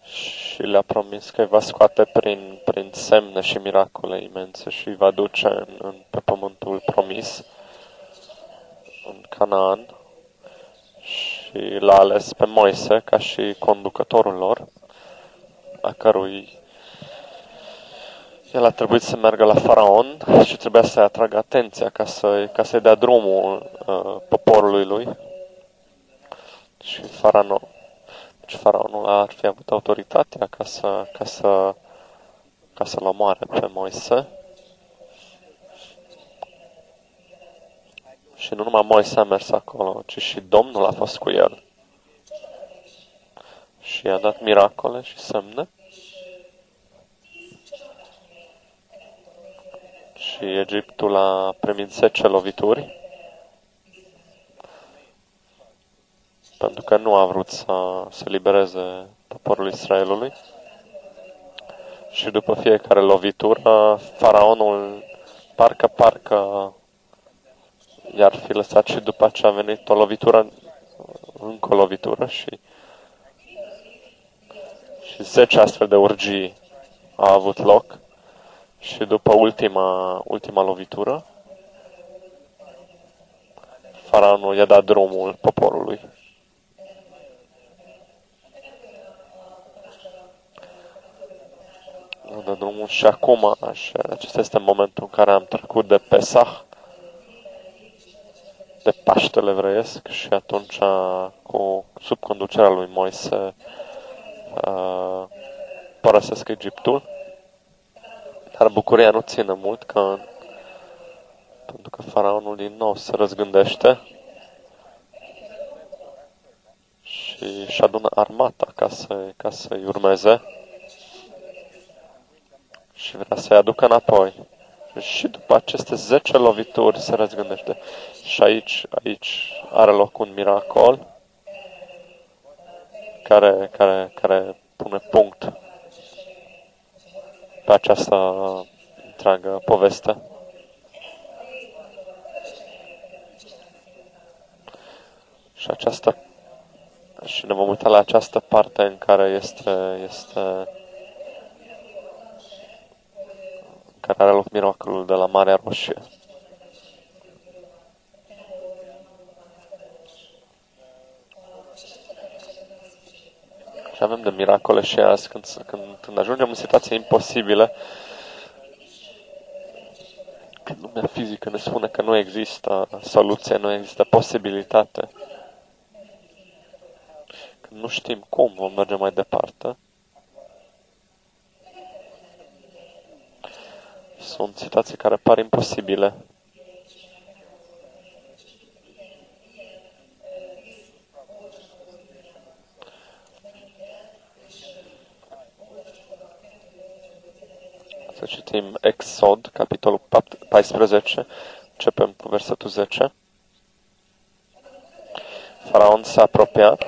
și le-a promis că îi va scoate prin semne și miracole imense și îi va duce pe pământul promis, în Canaan, și l-a ales pe Moise ca și conducătorul lor, a cărui el a trebuit să meargă la Faraon și trebuia să-i atragă atenția ca să-i dea drumul poporului lui. Și Faraonul ar fi avut autoritatea ca să-l omoare pe Moise. Și nu numai Moise a mers acolo, ci și Domnul a fost cu el. Și i-a dat miracole și semne. Și Egiptul a primit 10 lovituri, pentru că nu a vrut să libereze poporul Israelului. Și după fiecare lovitură, Faraonul parcă i-ar fi lăsat și după aceea a venit o lovitură, încă o lovitură și 10 astfel de urgii a avut loc. Și după ultima lovitură, Faraonul i-a dat drumul poporului. I-a dat drumul și acum, acesta este momentul în care am trecut de Pesach, de Paștele evreiesc, și atunci, sub conducerea lui Moise, părăsesc Egiptul. Dar bucuria nu ține mult, pentru că Faraonul din nou se răzgândește și își adună armata ca să-i urmeze și vrea să-i aducă înapoi. Și după aceste 10 lovituri se răzgândește. Și aici are loc un miracol care pune punct pe această întreagă poveste. Și ne vom uita la această parte în care în care are loc miracolul de la Marea Roșie. Și avem de miracole și azi, când ajungem în situații imposibile, când lumea fizică ne spune că nu există soluție, nu există posibilitate, când nu știm cum vom merge mai departe, sunt situații care par imposibile. Să citim Exod, capitolul 14, începem cu versetul 10. Faraon s-a apropiat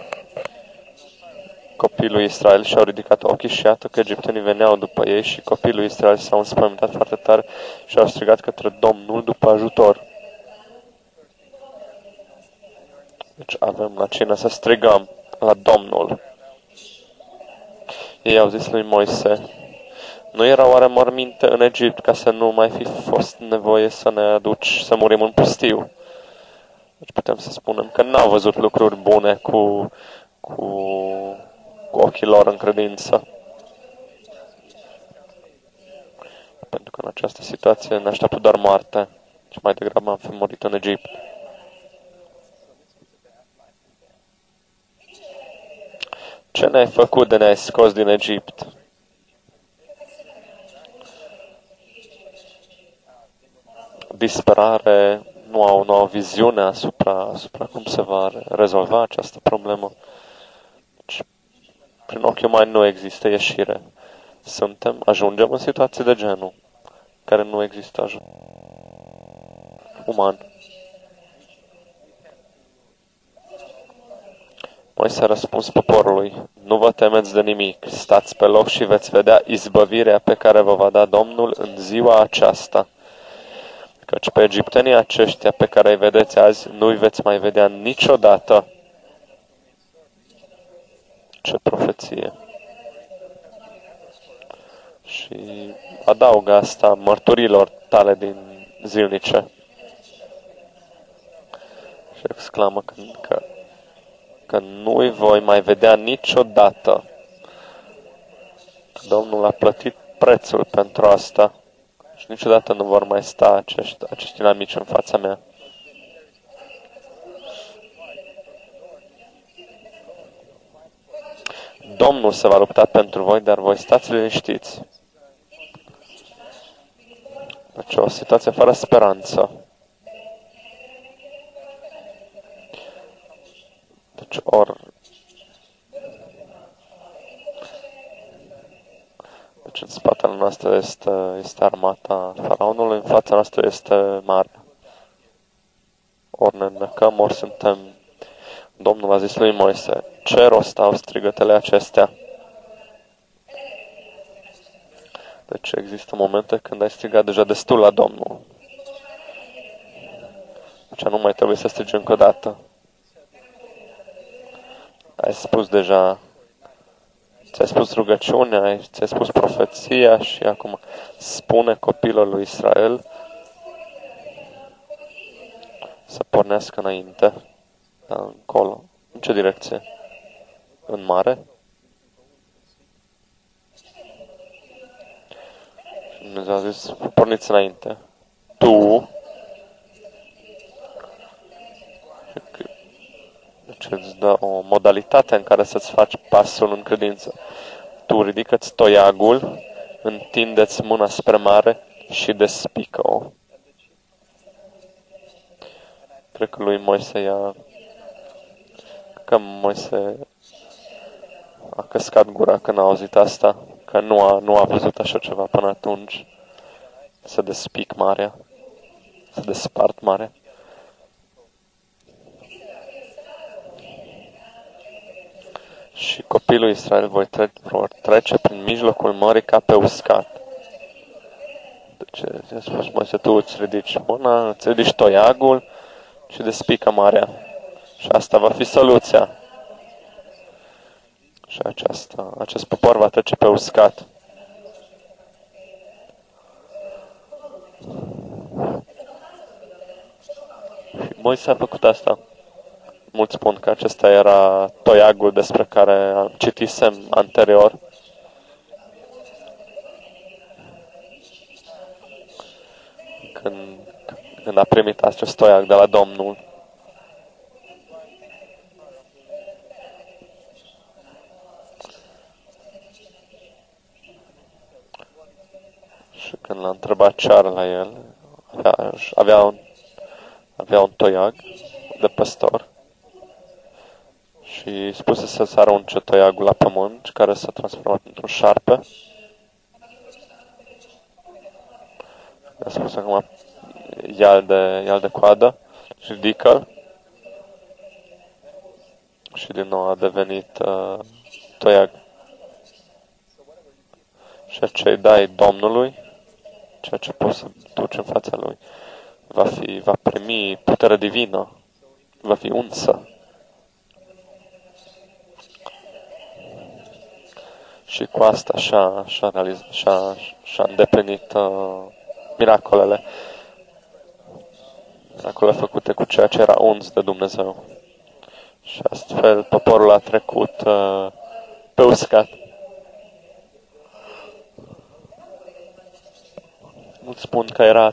copiii lui Israel și-au ridicat ochii și iată că egiptenii veneau după ei și copiii lui Israel s-au înspăimântat foarte tare și au strigat către Domnul după ajutor. Deci avem la cine să strigăm la Domnul. Ei au zis lui Moise, nu era oare morminte în Egipt ca să nu mai fi fost nevoie să ne aduci să murim în pustiu? Deci putem să spunem că n-au văzut lucruri bune cu ochii lor în credință. Pentru că în această situație ne așteaptă doar moarte și mai degrabă am fi murit în Egipt. Ce ne-ai făcut de ne-ai scos din Egipt? Disperare, nu au viziune asupra cum se va rezolva această problemă. Deci, prin ochiul umani nu există ieșire. Ajungem în situații de genul, care nu există uman. Moise a răspuns poporului, nu vă temeți de nimic, stați pe loc și veți vedea izbăvirea pe care vă va da Domnul în ziua aceasta. Căci pe egiptenii aceștia pe care îi vedeți azi, nu-i veți mai vedea niciodată. Ce profeție! Și adaugă asta mărturilor tale din zilnice. Și exclamă că nu-i voi mai vedea niciodată. Domnul a plătit prețul pentru asta și niciodată nu vor mai sta acești inamici în fața mea. Domnul se va lupta pentru voi, dar voi stați liniștiți. Deci o situație fără speranță. Deci Deci în spatele nostru este armata faraonului, în fața noastră este marea. Ori ne înnecăm, ori suntem. Domnul a zis lui Moise, ce rost au strigătele acestea? Deci există momente când ai strigat deja destul la Domnul. Deci nu mai trebuie să strigi încă o dată. Ai spus deja, ți-ai spus rugăciunea, ți-ai spus profeția și acum spune copilul lui Israel să pornească înainte, încolo. În ce direcție? În mare? Și Dumnezeu a zis, porniți înainte. Tu, deci îți dă o modalitate în care să-ți faci pasul în credință. Tu ridică-ți toiagul, întinde-ți mâna spre mare și despică-o. Cred că lui Moise că Moise a căscat gura când a auzit asta, că nu a văzut așa ceva până atunci. Să despic marea, să despart marea. Și copilul Israel vor trece prin mijlocul mării ca pe uscat. Deci i-a spus Moise, tu îți ridici mâna, îți ridici toiagul și despică marea. Și asta va fi soluția. Și acest popor va trece pe uscat. Și Moise a făcut asta. Mulți spun că acesta era toiagul despre care citisem anterior. Când a primit acest toiag de la Domnul. Și când l-a întrebat ce are la el, avea un toiag de păstor. Și spuse să-ți arunce toiagul la pământ, care s-a transformat într-un șarpe. A spus acum, ia-l de coadă și ridică-l. Și din nou a devenit toiag. Și ce îi dai Domnului, ceea ce poți să duci în fața Lui, va primi putere divină, va fi unsă. Și cu asta și-a îndeplinit miracolele. Miracole făcute cu ceea ce era uns de Dumnezeu. Și astfel poporul a trecut pe uscat. Mulți spun că era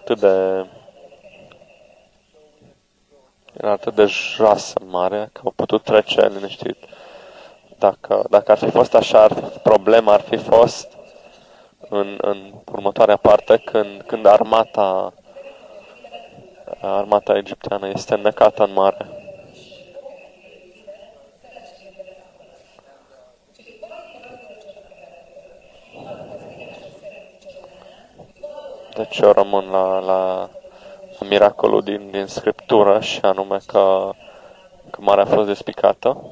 atât de joasă mare că au putut trece liniștit. Dacă ar fi fost așa, problema ar fi fost în următoarea parte, când armata egipteană este înnecată în mare. Deci eu rămân la miracolul din Scriptură, și anume că marea a fost despicată,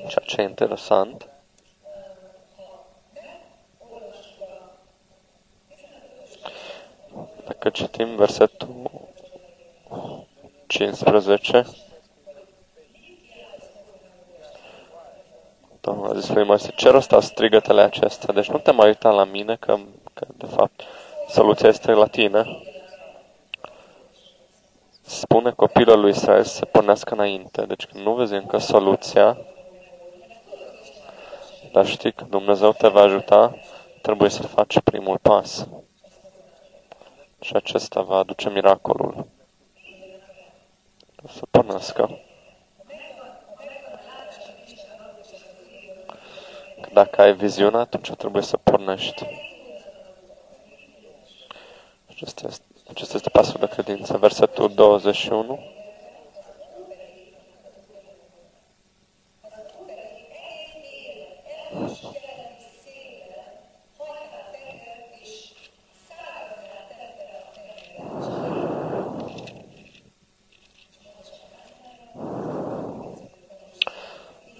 ceea ce e interesant. Dacă citim versetul 15, Domnul a zis lui Moise: ce rost au strigătele acestea? Deci nu te mai uita la mine, că de fapt soluția este la tine. Spune copilul lui Israel să se pornească înainte. Deci când nu vezi încă soluția, dar știi că Dumnezeu te va ajuta, trebuie să faci primul pas. Și acesta va aduce miracolul. Să pornească. Că dacă ai viziune, atunci trebuie să pornești. Acesta este pasul de credință. Versetul 21.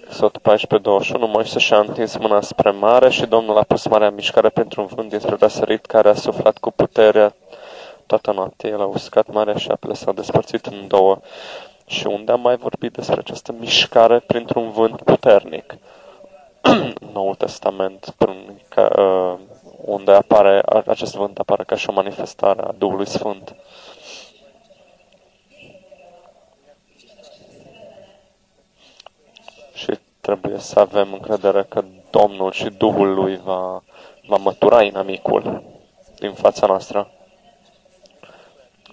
Exod 14:21. Moise și-a întins mâna spre mare și Domnul a pus marea în mișcare pentru un vânt dinspre răsărit care a suflat cu putere toată noaptea. El a uscat marea și apele s-au despărțit în două. Și unde am mai vorbit despre această mișcare printr-un vânt puternic? Noul Testament, unde acest vânt apare ca și o manifestare a Duhului Sfânt. Și trebuie să avem încredere că Domnul și Duhul Lui va mătura inamicul din fața noastră.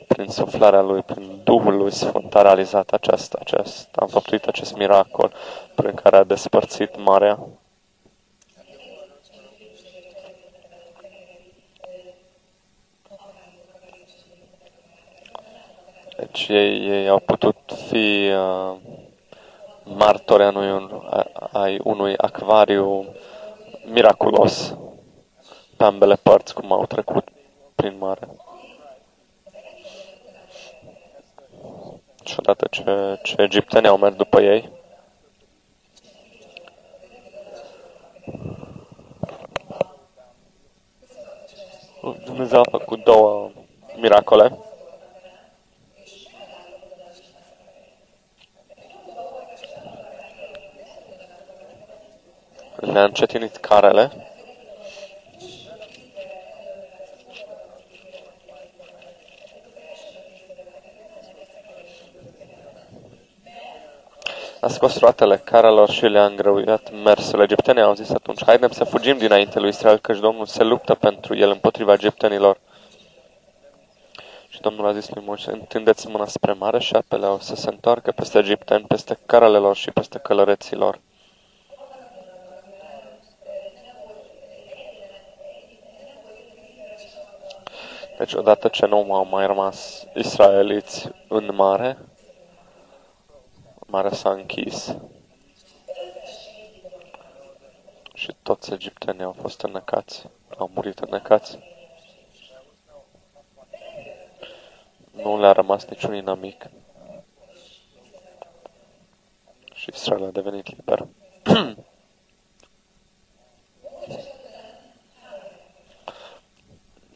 Prin suflarea Lui, prin Duhul Lui Sfânt a realizat a înfăptuit acest miracol prin care a despărțit marea. Deci ei au putut fi martori ai unui acvariu miraculos pe ambele părți, cum au trecut prin mare. Și odată ce egiptenii au mers după ei, Dumnezeu a făcut două miracole. Le-a încetinit carele. A scos roatele carelor și le-a îngreuiat mersul. Egiptenii au zis atunci: haidem să fugim dinainte lui Israel, căci Domnul se luptă pentru el împotriva egiptenilor. Și Domnul a zis lui Moise: întindeți mâna spre mare și apele o să se întoarcă peste egipteni, peste carele lor și peste călăreții lor. Deci odată ce nu au mai rămas israeliți în mare, marea s-a închis și toți egiptenii au fost înnecați, au murit înnecați. Nu le-a rămas niciun inamic și Israel a devenit liber.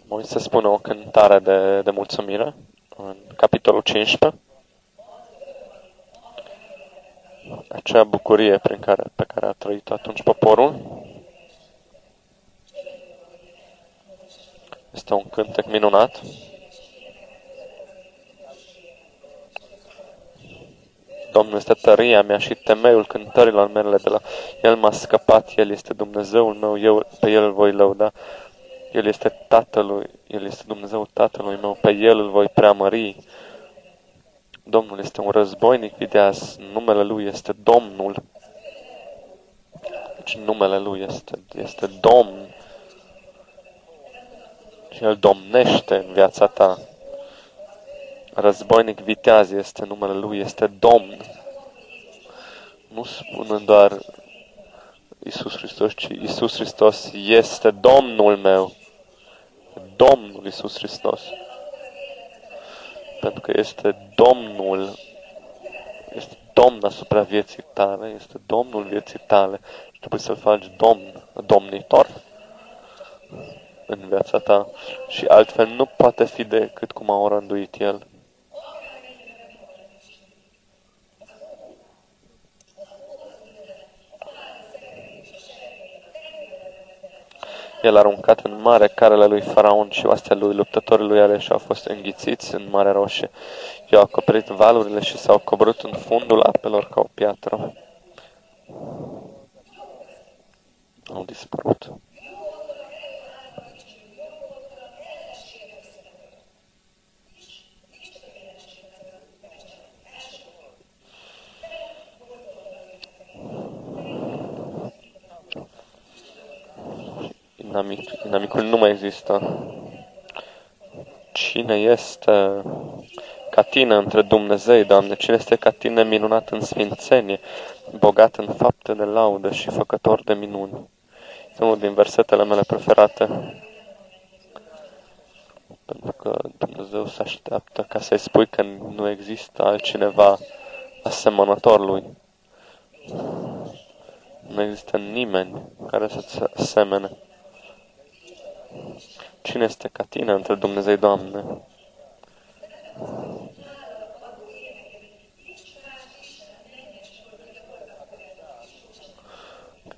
Moise spune o cântare de mulțumire în capitolul 15. Acea bucurie pe care a trăit atunci poporul. Este un cântec minunat. Domnul este tăria mea și temeiul cântărilor mele, de la El m-a scăpat, El este Dumnezeul meu, eu pe El îl voi lăuda. El este Dumnezeul Tatălui meu, pe El îl voi preamări. Domnul este un războinic videaz, numele Lui este Domnul. Deci numele Lui este Domn. Și El domnește în viața ta. Războinic viteaz este numele Lui, este Domn. Nu spune doar Iisus Hristos, ci Iisus Hristos este Domnul meu. Domnul Iisus Hristos. Pentru că este Domnul, este Domn asupra vieții tale, este Domnul vieții tale și trebuie să-L faci domnitor în viața ta și altfel nu poate fi decât cum a orânduit El. El a aruncat în mare carele lui Faraon și oastea lui, luptătorii lui aleși au fost înghițiți în Marea Roșie. I-au acoperit valurile și s-au coborât în fundul apelor ca o piatră. Au dispărut. Inamicul nu mai există. Cine este ca tine între Dumnezei, Doamne? Cine este ca tine minunat în sfințenie, bogat în fapte de laudă și făcător de minuni? Este unul din versetele mele preferate. Pentru că Dumnezeu se așteaptă ca să-i spui că nu există altcineva asemănător Lui. Nu există nimeni care să-ți asemene. Cine este ca tine între Dumnezei, Doamne?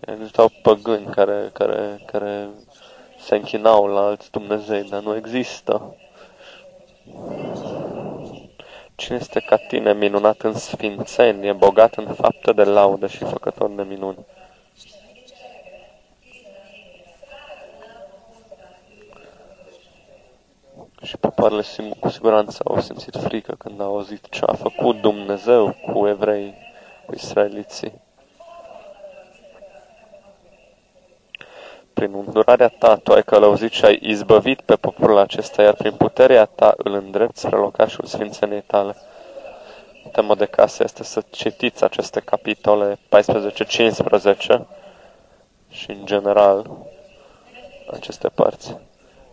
Existau păgâni care se închinau la alți Dumnezei, dar nu există. Cine este ca tine, minunat în sfințenie, bogat în fapte de laudă și făcător de minuni? Și popoarele cu siguranță au simțit frică când au auzit ce a făcut Dumnezeu cu evrei, cu israeliții. Prin îndurarea ta, tu ai călăuzit și ai izbăvit pe poporul acesta, iar prin puterea ta îl îndrepți spre locașul sfințeniei tale. Tema de casă este să citiți aceste capitole 14-15 și, în general, aceste părți.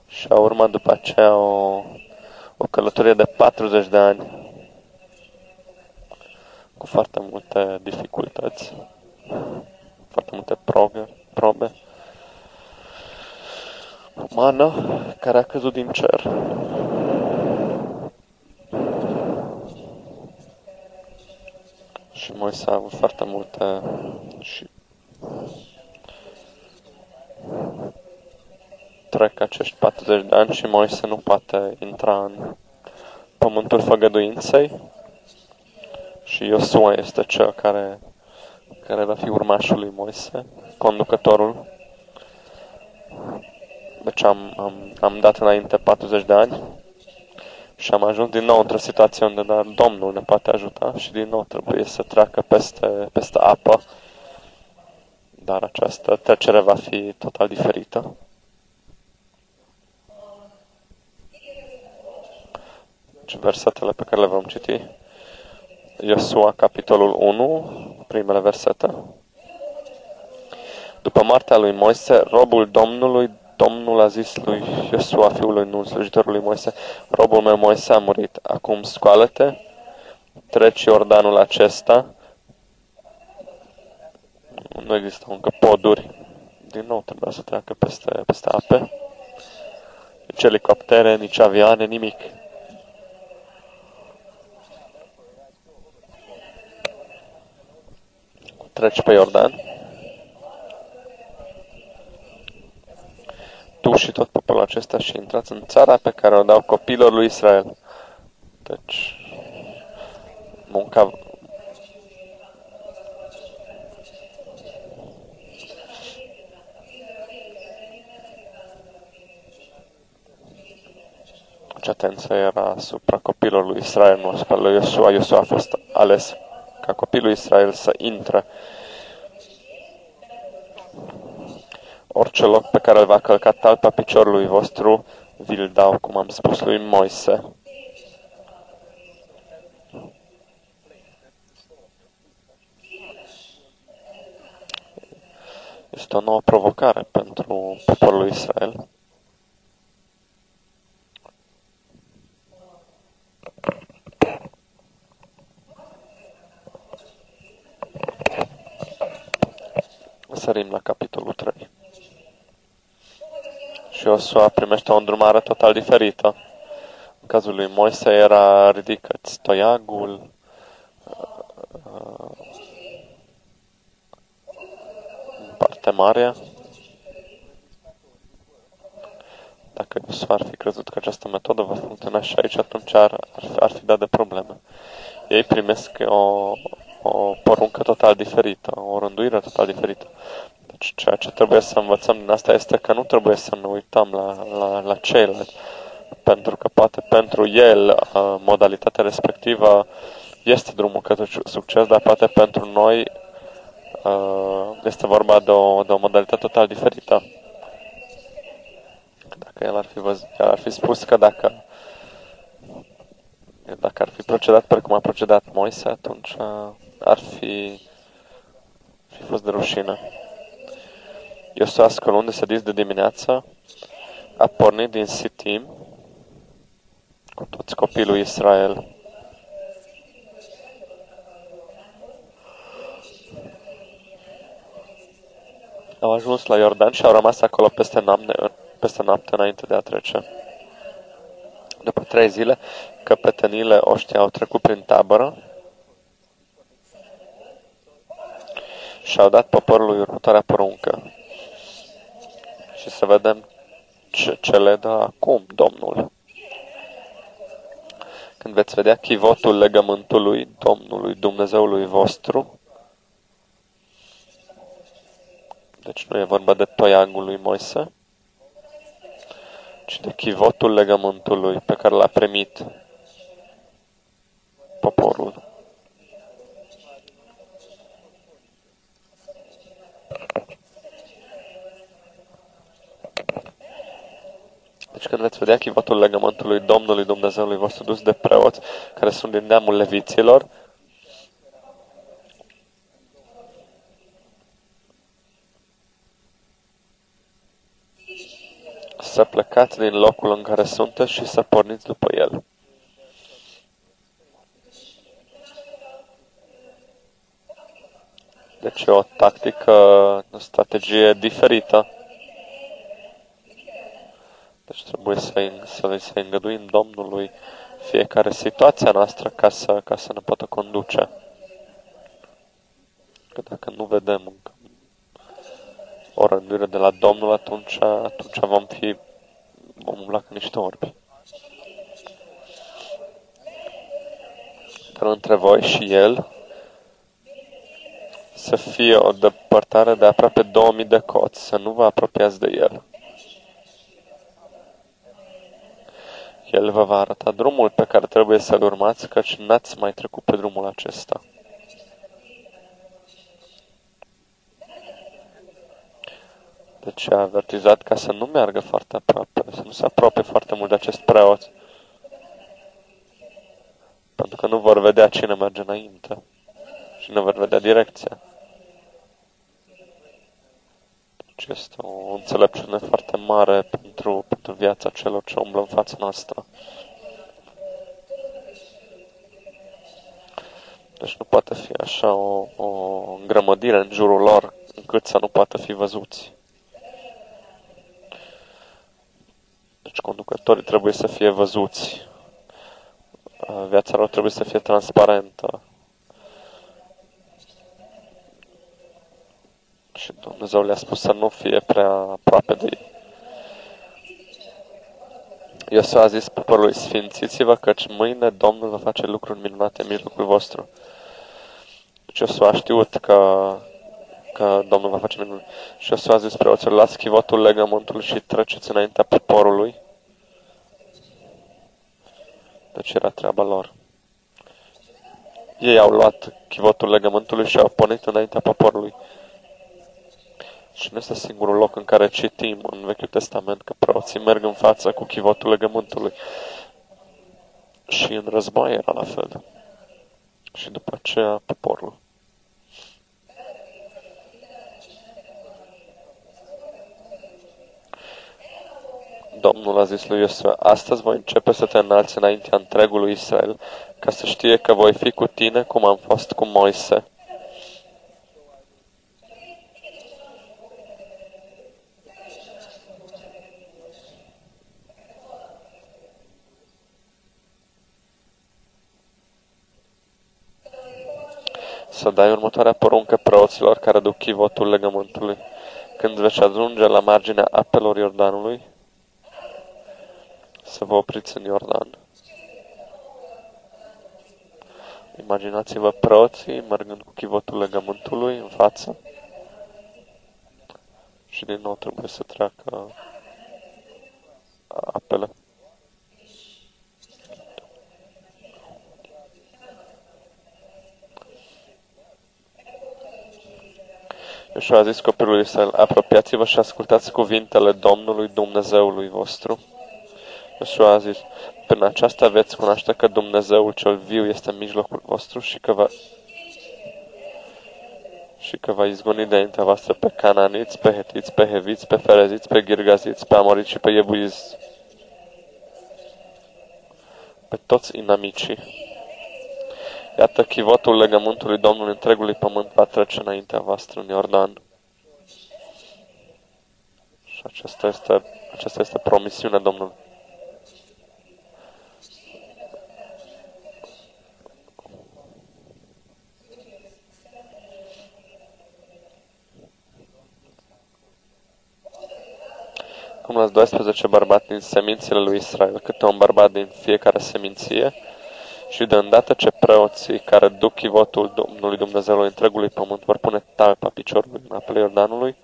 Și a urmat după aceea o călătorie de 40 de ani cu foarte multe dificultăți, foarte multe probe. Mană care a căzut din cer. Și Moise a avut foarte multe și trec acești 40 de ani și Moise nu poate intra în pământul făgăduinței și Iosua este cel care va fi urmașul lui Moise, conducătorul. Deci am dat înainte 40 de ani și am ajuns din nou într-o situație unde doar Domnul ne poate ajuta și din nou trebuie să treacă peste apă. Dar această trecere va fi total diferită. Și versetele pe care le vom citi. Iosua, capitolul 1, primele versete. După moartea lui Moise, robul Domnului, Domnul a zis lui Iosua, fiul lui Nun, slujitorul lui Moise, robul meu Moise a murit. Acum scoală-te, treci Iordanul acesta. Nu există încă poduri. Din nou trebuia să treacă peste ape. Nici elicoptere, nici avioane, nimic. Treci pe Iordan. Tu și tot poporul acesta și intrați în țara pe care o dau copiilor lui Israel. Deci, munca... Deci atenția era asupra copilor lui Israel, nu asupra lui Iosua. Iosua a fost ales ca copilul lui Israel să intre. Orice loc pe care îl va călca talpa piciorului vostru, vi-l dau, cum am spus lui Moise. Este o nouă provocare pentru poporul lui Israel. Sărim la capitolul 3. Și Iosua primește o îndrumare total diferită. În cazul lui Moise era ridică-ți toiagul, în partea mare. Dacă Iosua ar fi crezut că această metodă va funcționa și aici, atunci ar fi dat de probleme. Ei primesc o poruncă total diferită, o rânduire total diferită. Deci ceea ce trebuie să învățăm din asta este că nu trebuie să ne uităm la ceilalți, pentru că poate pentru el modalitatea respectivă este drumul către succes, dar poate pentru noi este vorba de o modalitate total diferită. Dacă el ar fi spus că dacă ar fi procedat precum a procedat Moise, atunci ar fi fost de rușine. Iosua, sculându-se dis de dimineață, a pornit din Sitim cu toți copiii lui Israel. Au ajuns la Iordan și au rămas acolo peste noapte înainte de a trece. După 3 zile, căpetenile oștii au trecut prin tabără și au dat poporului următoarea poruncă. Și să vedem ce le dă acum Domnul. Când veți vedea chivotul legământului Domnului Dumnezeului vostru, deci nu e vorba de toiagul lui Moise, ci de chivotul legământului pe care l-a primit poporul. Deci când veți vedea chivotul legământului Domnului Dumnezeului vostru dus de preoți, care sunt din neamul leviților, să plecați din locul în care sunteți și să porniți după el. Deci e o tactică, o strategie diferită. Deci trebuie să îngăduim Domnului fiecare situația noastră ca să ne poată conduce. Că dacă nu vedem o rânduire de la Domnul, atunci vom umbla ca niște orbi. Dar între voi și el să fie o depărtare de aproape 2000 de coți, să nu vă apropiați de el. El vă va arăta drumul pe care trebuie să-l urmați, căci n-ați mai trecut pe drumul acesta. Deci a avertizat ca să nu meargă foarte aproape, să nu se apropie foarte mult de acest preot. Pentru că nu vor vedea cine merge înainte și nu vor vedea direcția. Deci este o înțelepciune foarte mare pentru viața celor ce umblă în fața noastră. Deci nu poate fi așa o îngrămădire în jurul lor încât să nu poată fi văzuți. Deci conducătorii trebuie să fie văzuți. Viața lor trebuie să fie transparentă. Și Dumnezeu le-a spus să nu fie prea aproape de ei. Iosua a zis poporului, sfințiți-vă, căci mâine Domnul va face lucruri minunate în mijlocul vostru. Deci Iosua a știut că Domnul va face minuni. Și Iosua a zis preoților, luați chivotul legământului și treceți înaintea poporului. Deci era treaba lor. Ei au luat chivotul legământului și au pornit înaintea poporului. Și nu este singurul loc în care citim în Vechiul Testament că preoții merg în față cu chivotul legământului. Și în război era la fel. Și după aceea poporul. Domnul a zis lui Iosua, astăzi voi începe să te înalți înaintea întregului Israel, ca să știe că voi fi cu tine cum am fost cu Moise. Să dai următoarea poruncă preoților care duc chivotul legământului. Când veți ajunge la marginea apelor Iordanului, să vă opriți în Iordan. Imaginați-vă preoții mergând cu chivotul legământului în față și din nou trebuie să treacă apele. Iosua a zis copilului Israel, apropiați-vă și ascultați cuvintele Domnului Dumnezeului vostru. Iosua a zis, prin aceasta veți cunoaște că Dumnezeul cel viu este în mijlocul vostru și că va izgoni înaintea voastră pe cananiți, pe hetiți, pe heviți, pe fereziți, pe girgaziți, pe amoriți și pe iebuizi, pe toți inamicii. Iată chivotul legământului Domnului întregului pământ va trece înaintea voastră în Iordan. Și aceasta este promisiunea Domnului. Cum las 12 bărbați din semințele lui Israel, câte un bărbat din fiecare seminție, și de îndată ce preoții care duc chivotul Domnului Dumnezeului întregului pământ vor pune talpa piciorului în apele Iordanului,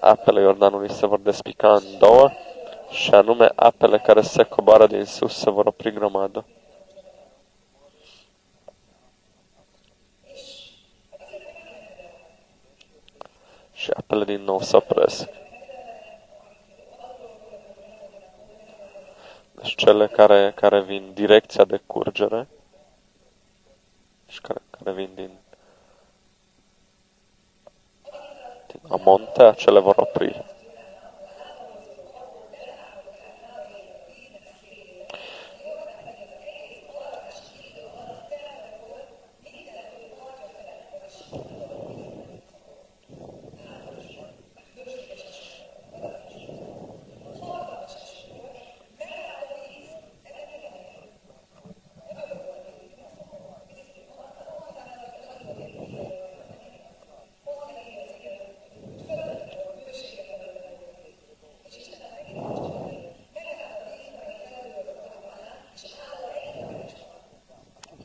apele Iordanului se vor despica în două, și anume apele care se coboară din sus se vor opri grămadă. Și apele din nou se opresc. Deci cele care vin direcția de curgere și care vin din amonte, acele vor opri.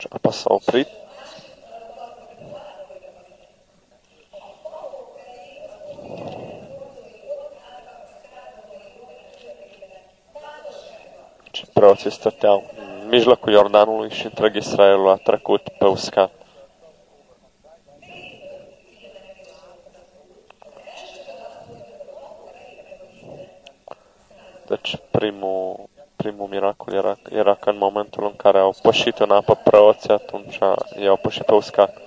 Apa s-a oprit. Și preoții stăteau în mijlocul Iordanului și întreg Israelul a trecut pe uscat. Deci primul miracol era că în momentul în care au pășit în apă preoții, atunci ei au pășit pe uscat.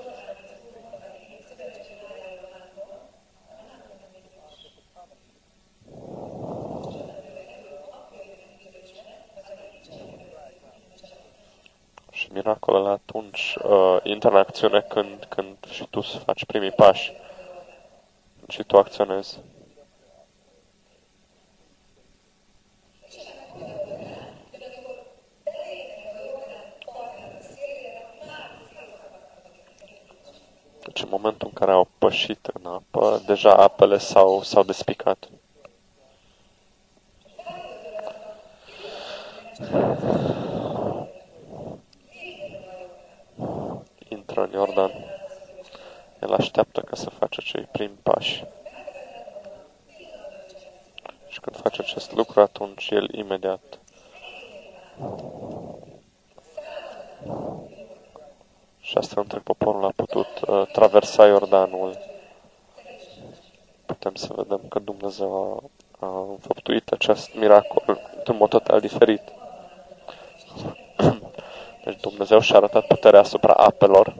miracolele atunci intră în acțiune când și tu faci primii pași și tu acționezi. Deci în momentul în care au pășit în apă, deja apele s-au despicat. Intră în Iordan. El așteaptă ca să facă cei primi pași. Și când face acest lucru, atunci el imediat și astfel întreg poporul a putut traversa Iordanul. Putem să vedem că Dumnezeu a înfăptuit acest miracol într-un mod total diferit. Deci Dumnezeu și-a arătat puterea asupra apelor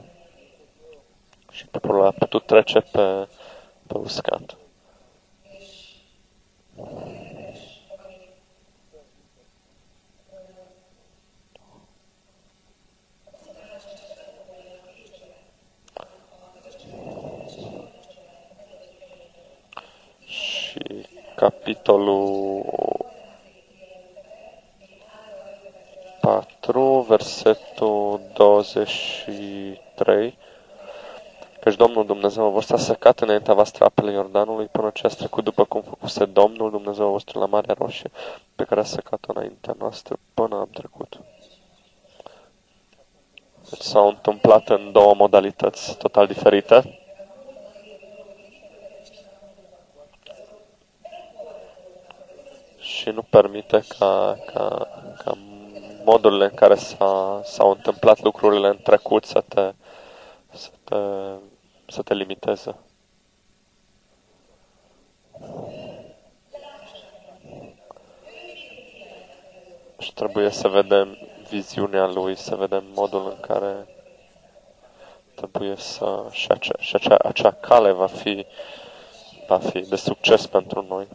și poporul a putut trece pe uscat. Și capitolul 4, versetul 23. Căci Domnul Dumnezeu vostru a secat înaintea voastră apele Iordanului până ce ați trecut după cum făcuse Domnul Dumnezeu vostru la Marea Roșie, pe care a secat-o înaintea noastră până am trecut. Deci s-au întâmplat în două modalități total diferite. Și nu permite ca modurile în care s-au întâmplat lucrurile în trecut să te limiteze. Și trebuie să vedem viziunea lui, să vedem modul în care trebuie și acea cale va fi de succes pentru noi.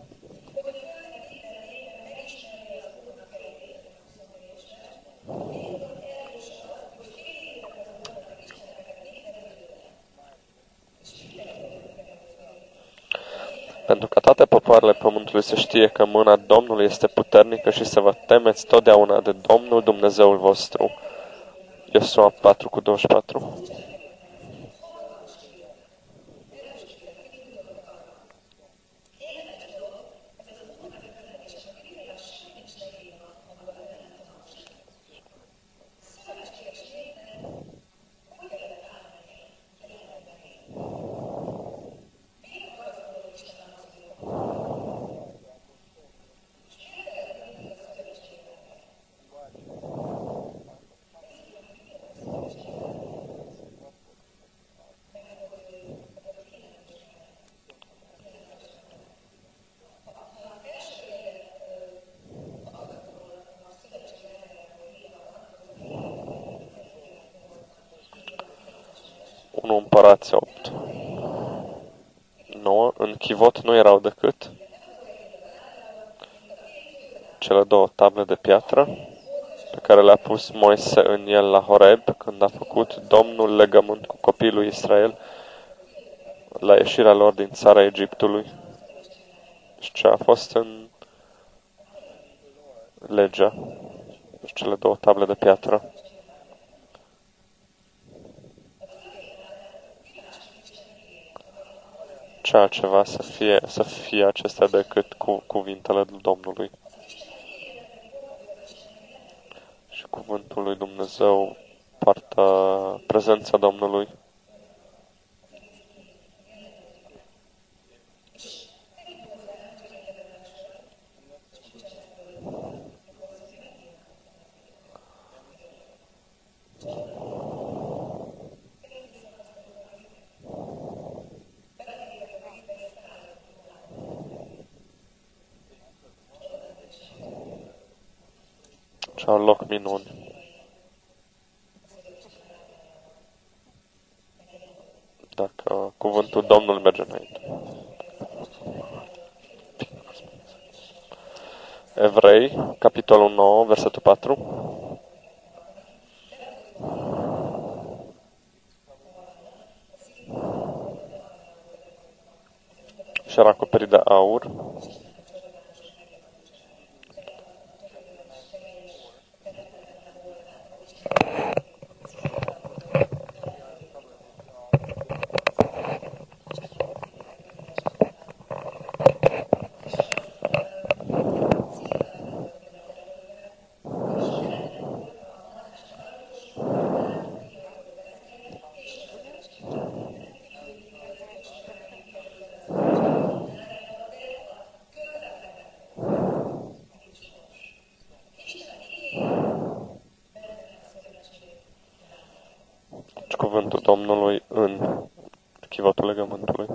Pentru că toate popoarele pământului să știe că mâna Domnului este puternică și să vă temeți totdeauna de Domnul Dumnezeul vostru. Iosua 4:24. Împărați 8. 9. În chivot nu erau decât cele două table de piatră pe care le-a pus Moise în el la Horeb când a făcut Domnul legământ cu copiii lui Israel la ieșirea lor din țara Egiptului. Și ce a fost în legea, deci cele două table de piatră. Ce altceva să fie acestea decât cuvintele Domnului. Și cuvântul lui Dumnezeu poartă prezența Domnului. Și au loc minuni. Dacă cuvântul Domnului merge înainte. Evrei, capitolul 9, versetul 4. și era acoperit de aur. Cuvântul Domnului în chivotul legământului.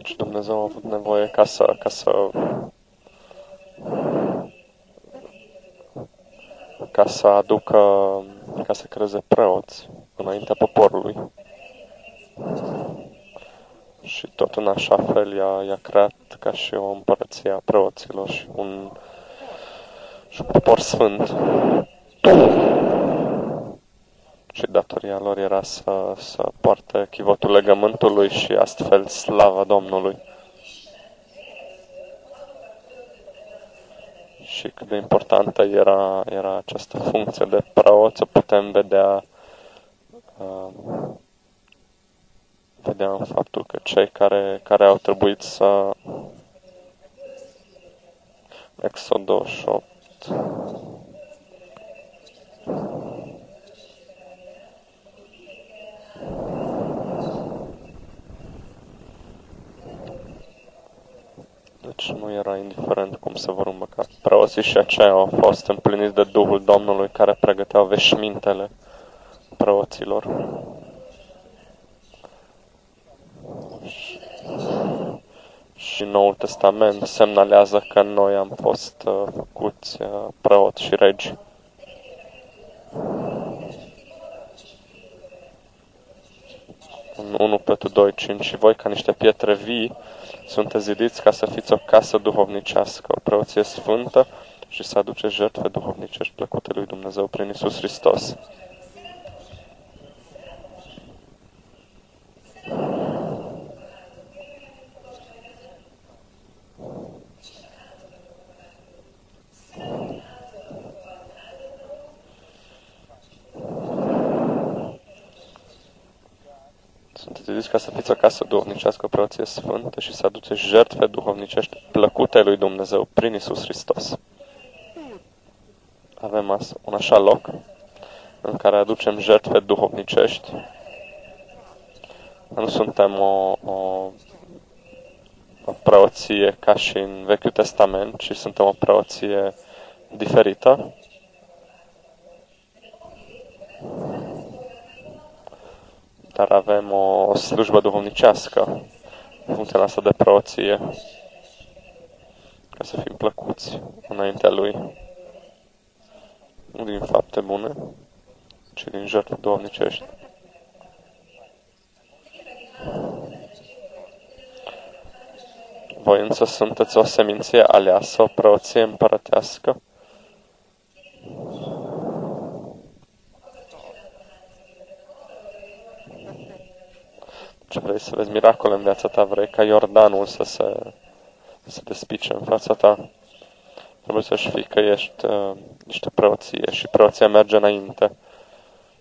Și Dumnezeu a avut nevoie ca să aducă, ca să creeze preoți înaintea poporului. Și tot în așa fel i-a creat ca și o împărăție a preoților și un popor sfânt. Și datoria lor era să poarte chivotul legământului și astfel slava Domnului. Și cât de importantă era această funcție de preot, să putem vedea în faptul că cei care au trebuit să Exod 28 deci nu era indiferent cum se vor îmbăca. Preoții și aceia au fost împliniți de Duhul Domnului care pregăteau veșmintele preoților. Și Noul Testament semnalează că noi am fost făcuți preoți și regi. În 1 Petru 2:5 și voi ca niște pietre vii sunteți zidiți ca să fiți o casă duhovnicească, o preoție sfântă și să aduceți jertfe duhovnicești plăcute lui Dumnezeu prin Iisus Hristos. Sunteți zidiți ca să fiți o casă duhovnicească, o preoție sfântă și să aduceți jertfe duhovnicești plăcute lui Dumnezeu prin Iisus Hristos. Avem un așa loc în care aducem jertfe duhovnicești. Nu suntem o preoție ca și în Vechiul Testament, ci suntem o preoție diferită. Dar avem o slujbă duhovnicească, funcția asta de preoție, ca să fim plăcuți înaintea Lui. Nu din fapte bune, ci din jertfe duhovnicești. Voi însă sunteți o seminție aleasă, o preoție împărătească. Deci vrei să vezi miracole în viața ta, vrei ca Iordanul să se despice în fața ta. Trebuie să știi că ești niște preoție și preoția merge înainte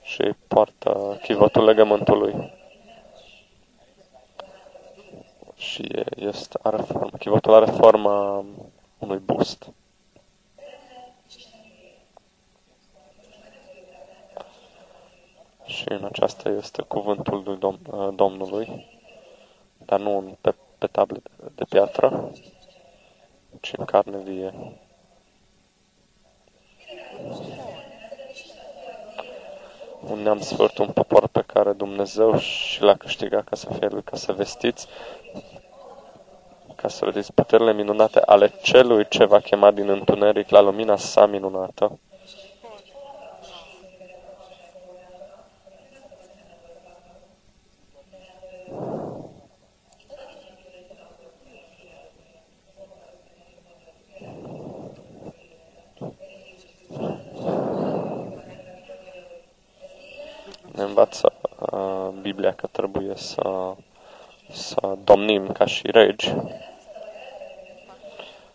și poartă chivotul legământului. Și are formă. Chivotul are forma unui bust. Și în aceasta este cuvântul lui Domnului, dar nu pe table de piatră, ci în carne vie. Un neam sfârt, un popor pe care Dumnezeu și l-a câștigat ca să fie Lui, ca să vestiți, ca să vedeți puterile minunate ale Celui ce va chema din întuneric la lumina sa minunată. învață Biblia că trebuie să domnim ca și regi.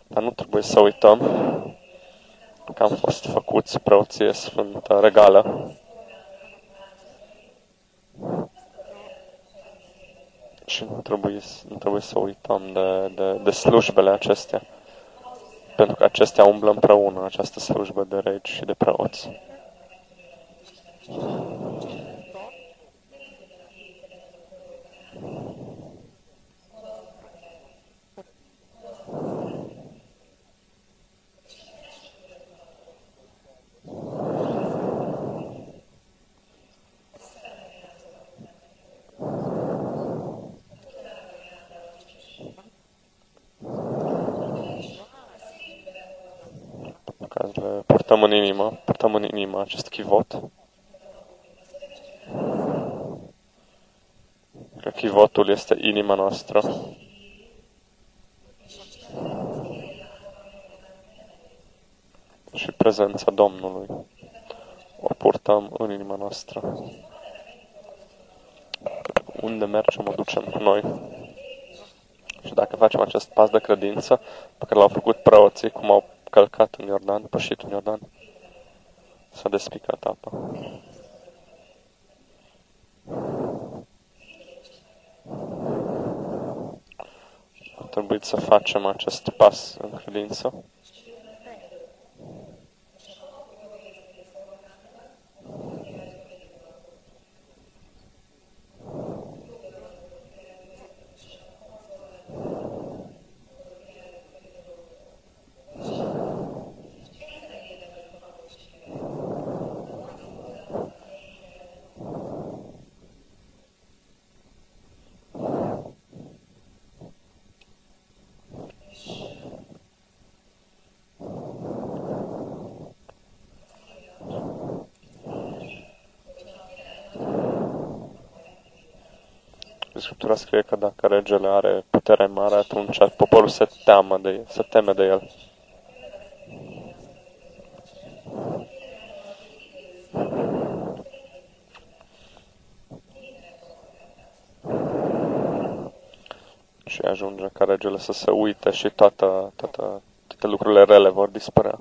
Dar nu trebuie să uităm că am fost făcuți preoție sfântă regală. Și nu trebuie să uităm de slujbele acestea. Pentru că acestea umblă împreună, această slujbă de regi și de preoți. Ca să le purtăm în inimă acest chivot. Că chivotul este inima noastră. Și prezența Domnului o purtăm în inima noastră. Unde mergem, o ducem cu noi. Și dacă facem acest pas de credință pe care l-au făcut preoții, cum au călcat în Iordan, pășit în Iordan, s-a despicat apa. A trebuit să facem acest pas în credință. Scriptura scrie că dacă regele are putere mare, atunci poporul se teme de el. Și ajunge ca regele să se uite și toate lucrurile rele vor dispărea.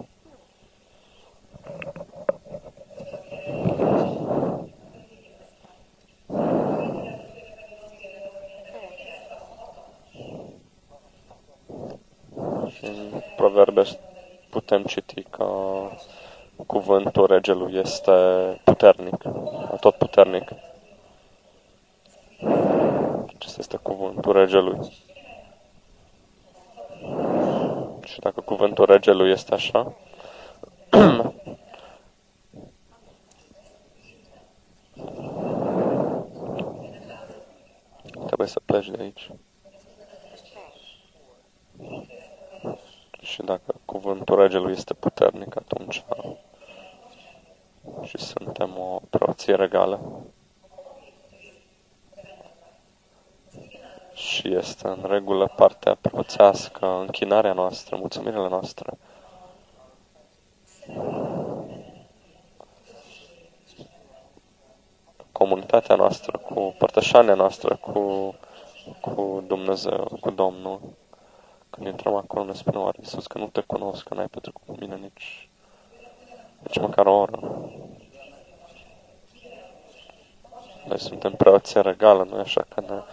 Și în Proverbe putem citi că cuvântul regelui este puternic, atotputernic. Acesta este cuvântul regelui. Și dacă cuvântul regelui este așa, trebuie să pleci de aici. Și dacă cuvântul regelui este puternic, atunci și suntem o preoție regală. Și este în regulă partea preoțească, închinarea noastră, mulțumirile noastre. Comunitatea noastră, cu părtășania noastră, cu Dumnezeu, cu Domnul. Când intrăm acolo, ne spune oare Iisus că nu te cunosc, că n-ai petrecut cu mine nici măcar o oră. Noi suntem preoție regală, nu așa că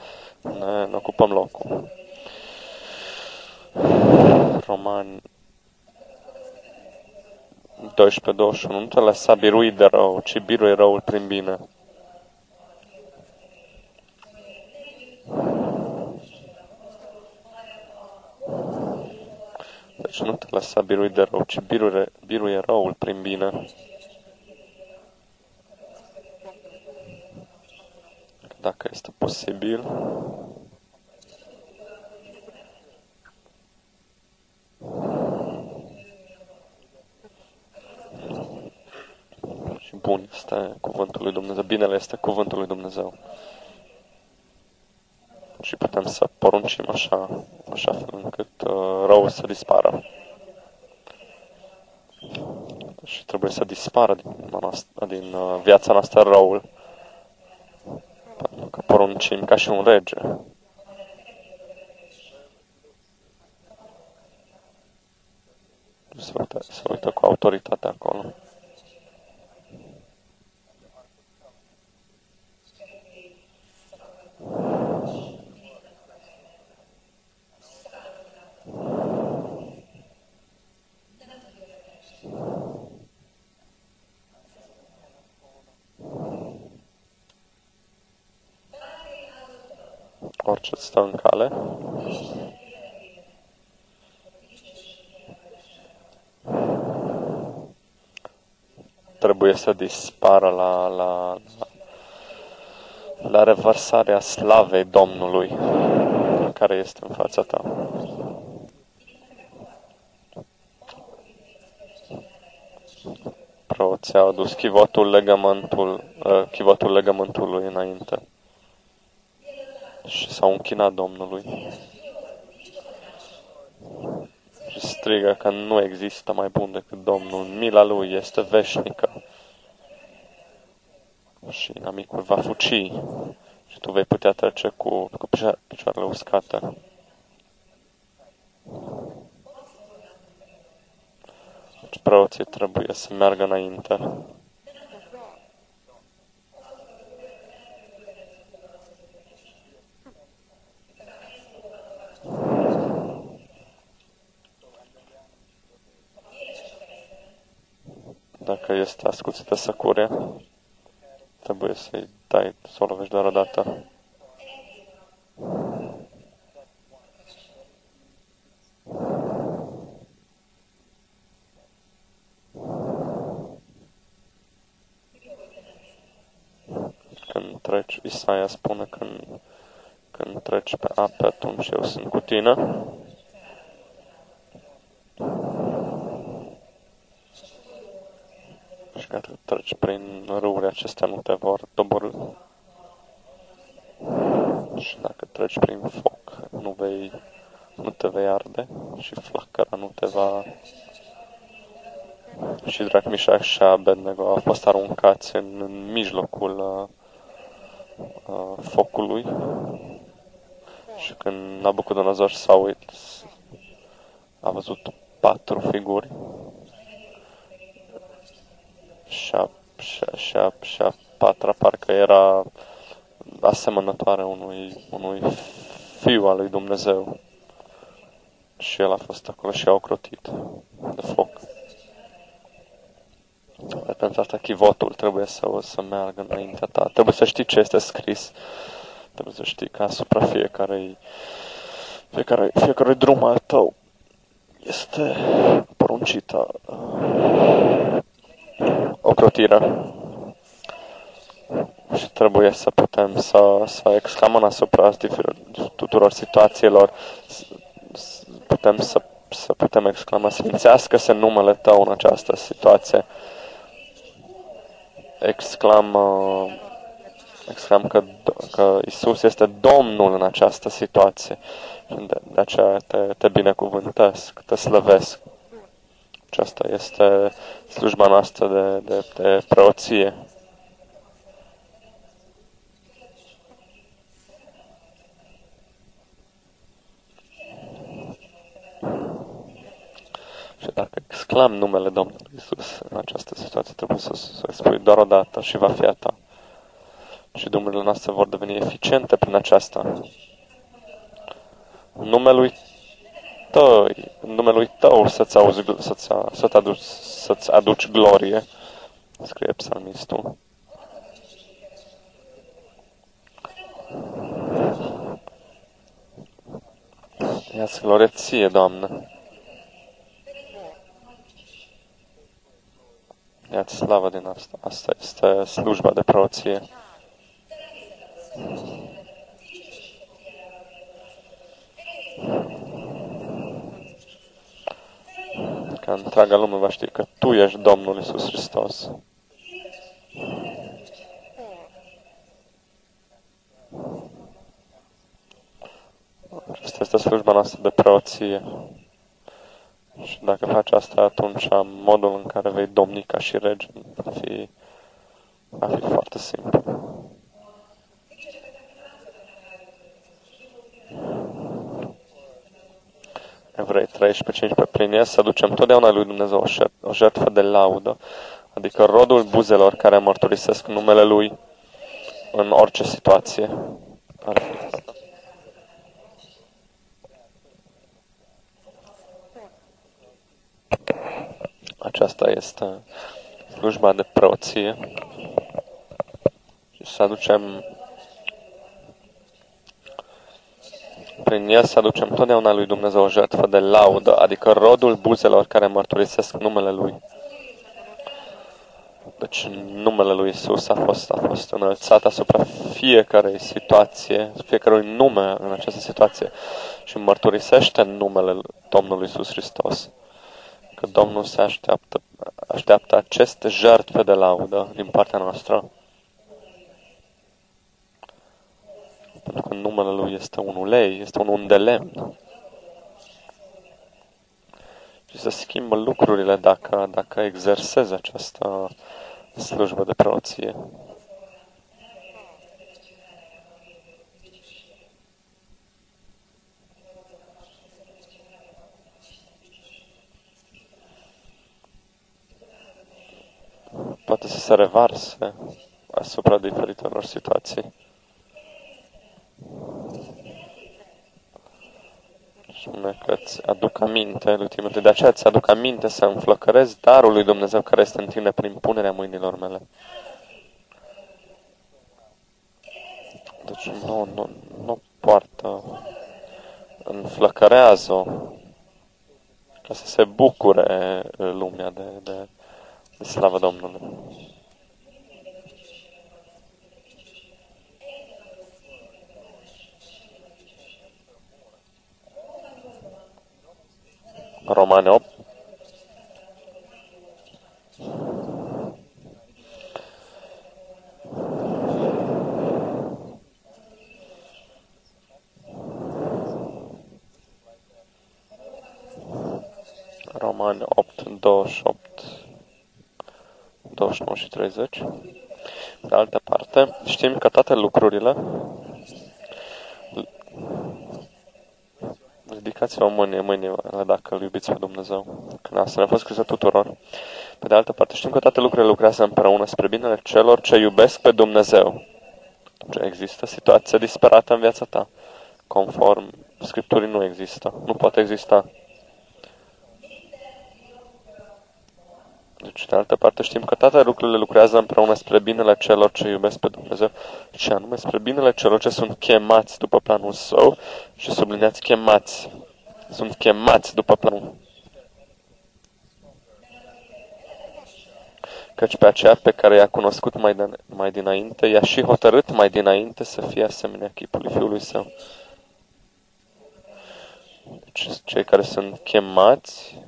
ne ocupăm locul. Romani 12:21. Nu te lăsa birui de rău, ci birui răul prin bine. Deci nu te lăsa birui de rău, ci biruie răul prin bine. Dacă este posibil. Și bun este cuvântul lui Dumnezeu. Binele este cuvântul lui Dumnezeu. Și putem să poruncim așa fel încât răul să dispară. Și trebuie să dispară din viața noastră răul. poruncim ca și un rege. Se uită cu autoritate acolo. Orice îți stă în cale. Trebuie să dispară la revărsarea slavei Domnului care este în fața ta. Preoții au adus chivotul legământului înainte și s-au închinat Domnului și strigă că nu există mai bun decât Domnul, mila Lui este veșnică și inamicul va fuci și tu vei putea trece cu picioarele uscate. Deci preoții trebuie să meargă înainte. Dacă este ascuțită săcurea, trebuie să-i dai, să o lovești doar o dată. Când treci, Isaia spune când treci pe ape, atunci eu sunt cu tine. Și că treci prin râurile acestea nu te vor doborî. Și dacă treci prin foc, nu te vei arde și flacăra nu te va... Și Drac, Mișac și Abednego au fost aruncați în mijlocul focului. Și când Nabucodonosor a văzut 4 figuri și a patra parcă era asemănătoare unui fiu al lui Dumnezeu. Și el a fost acolo și a ocrotit de foc. Pentru asta chivotul trebuie să meargă înaintea ta. Trebuie să știi ce este scris. Trebuie să știi că asupra fiecare drum al tău este poruncită ocrotirea. Și trebuie să putem să exclamăm asupra tuturor situațiilor. Să putem exclama, sfințească-se numele Tău în această situație. Exclam că Isus este Domnul în această situație. De aceea te binecuvântesc, te slăvesc. Aceasta este slujba noastră de preoție. Și dacă exclam numele Domnului Isus în această situație, trebuie să spui doar o dată și va fi a ta. Și drumurile noastre vor deveni eficiente prin aceasta. În numelui Tău să-ți aduci glorie, scrie psalmistul. Ia-ți glorie Ție, Doamne. Ia-ți slavă din asta. Asta este slujba de preoție. Că întreaga lume va ști că Tu ești Domnul Iisus Hristos. Asta este slujba noastră de preoție. Și dacă faci asta, atunci modul în care vei domni ca și rege va fi foarte simplu. Evrei 13:15, prin el să aducem totdeauna lui Dumnezeu o jertfă de laudă, adică rodul buzelor care mărturisesc numele Lui în orice situație. Ar fi asta. Aceasta este slujba de preoție și să aducem prin el să aducem totdeauna lui Dumnezeu o jertfă de laudă, adică rodul buzelor care mărturisesc numele Lui. Deci numele lui Isus a fost înălțat asupra fiecarei situație, fiecărui nume în această situație și mărturisește numele Domnului Isus Hristos. Că Domnul se așteaptă aceste jertfe de laudă din partea noastră. Pentru că numele Lui este un ulei, este un de lemn. Și se schimbă lucrurile dacă exersezi această slujbă de preoție. Poate să se revarse asupra diferitelor situații. Spune că îți aduc aminte, lui Timotei, de aceea îți aduc aminte să înflăcărezi darul lui Dumnezeu care este în tine prin punerea mâinilor mele. Deci nu poartă, înflăcărează-o ca să se bucure lumea de slavă Domnului. Romani 8. Romani 8, 28, 29 și 30. De altă parte, știm că toate lucrurile, ridicați-vă mâinile dacă îl iubiți pe Dumnezeu, că asta ne-a fost scrisă tuturor. Pe de altă parte, știm că toate lucrurile lucrează împreună spre binele celor ce iubesc pe Dumnezeu. Deci există situația disperată în viața ta. Conform Scripturii nu există. Nu poate exista. Deci, de altă parte, știm că toate lucrurile lucrează împreună spre binele celor ce iubesc pe Dumnezeu, și anume spre binele celor ce sunt chemați după planul Său, și subliniați chemați. Sunt chemați după planul. Căci pe aceea pe care i-a cunoscut mai dinainte, i-a și hotărât mai dinainte să fie asemenea chipului Fiului Său. Deci, cei care sunt chemați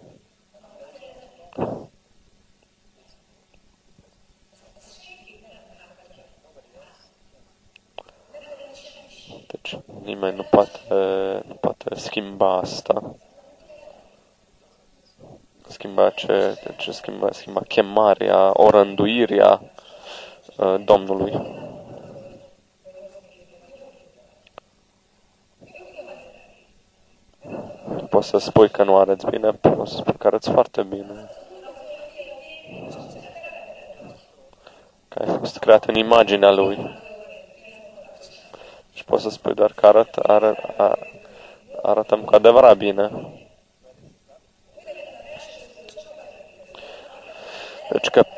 deci nimeni nu poate schimba asta. Schimba chemarea, orânduirea Domnului. Poți să spui că nu arăți bine, poți să spui că arăți foarte bine. Că ai fost creat în imaginea Lui. Și poți să spui doar că arătăm cu adevărat bine.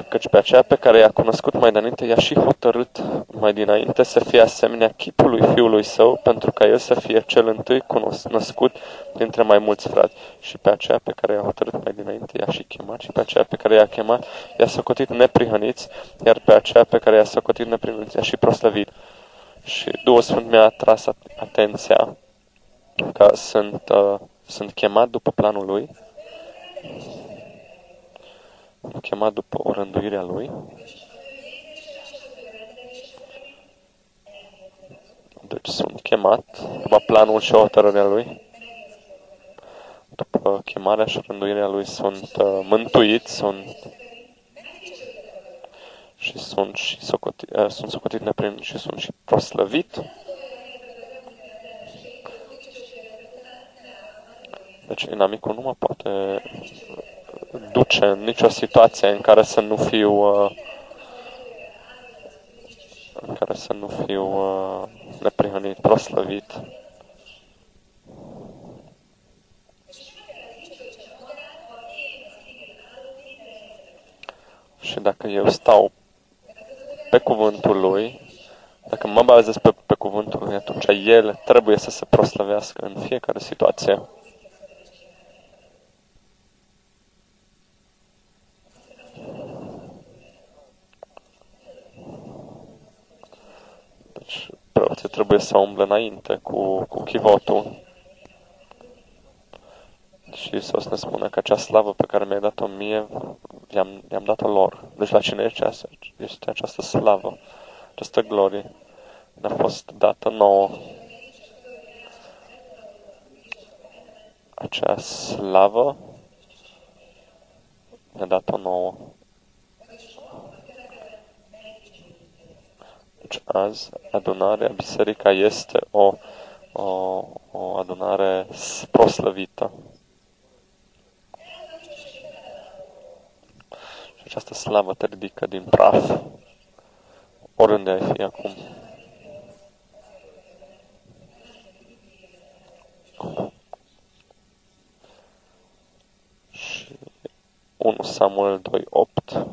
Căci pe aceea pe care i-a cunoscut mai dinainte, i-a și hotărât mai dinainte să fie asemenea chipului Fiului Său, pentru ca El să fie cel întâi născut dintre mai mulți frați. Și pe aceea pe care i-a hotărât mai dinainte, i-a și chemat, și pe aceea pe care i-a chemat, i-a socotit neprihăniți, iar pe aceea pe care i-a socotit neprihăniți, i-a și proslăvit. Și Duhul Sfânt mi-a atras atenția că sunt chemat după planul Lui, chemat după orânduirea Lui. Deci sunt chemat după planul și hotărârea Lui. După chemarea și orânduirea Lui sunt mântuiți, sunt socotit neprimit și sunt și proslăvit. Deci inamicul nu mă poate duce în nicio situație în care să nu fiu neprihănit, proslăvit. Și dacă eu stau pe cuvântul lui, dacă mă bazez pe cuvântul lui, atunci el trebuie să se proslăvească în fiecare situație. Deci preoții trebuie să umble înainte cu chivotul. Și Iisus ne spune că acea slavă pe care mi-ai dat-o mie, i-am dat-o lor. Deci la cine este această slavă, această glorie? Ne-a fost dată nouă. Acea slavă ne-a dat-o nouă. Deci azi adunarea, biserica este o adunare proslăvită. Și această slavă te ridică din praf, oriunde ai fi acum. Și 1 Samuel 2:8.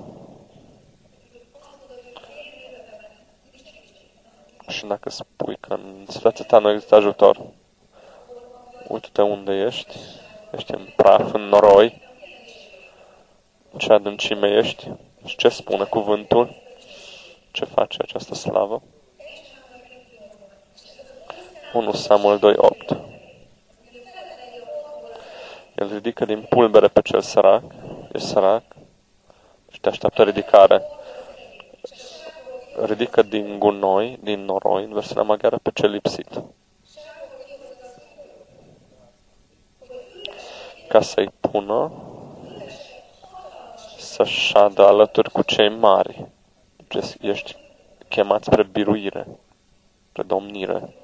Și dacă spui că în situația ta nu există ajutor, uite-te unde ești. Ești în praf, în noroi. Ce adâncime ești? Și ce spune cuvântul? Ce face această slavă? 1 Samuel 2:8. El ridică din pulbere pe cel sărac. Ești sărac și te așteaptă ridicare. Ridică din gunoi, din noroi, în versiunea maghiară, pe cel lipsit. Ca să-i pună să șadă alături cu cei mari. Ești chemat spre biruire, spre domnire.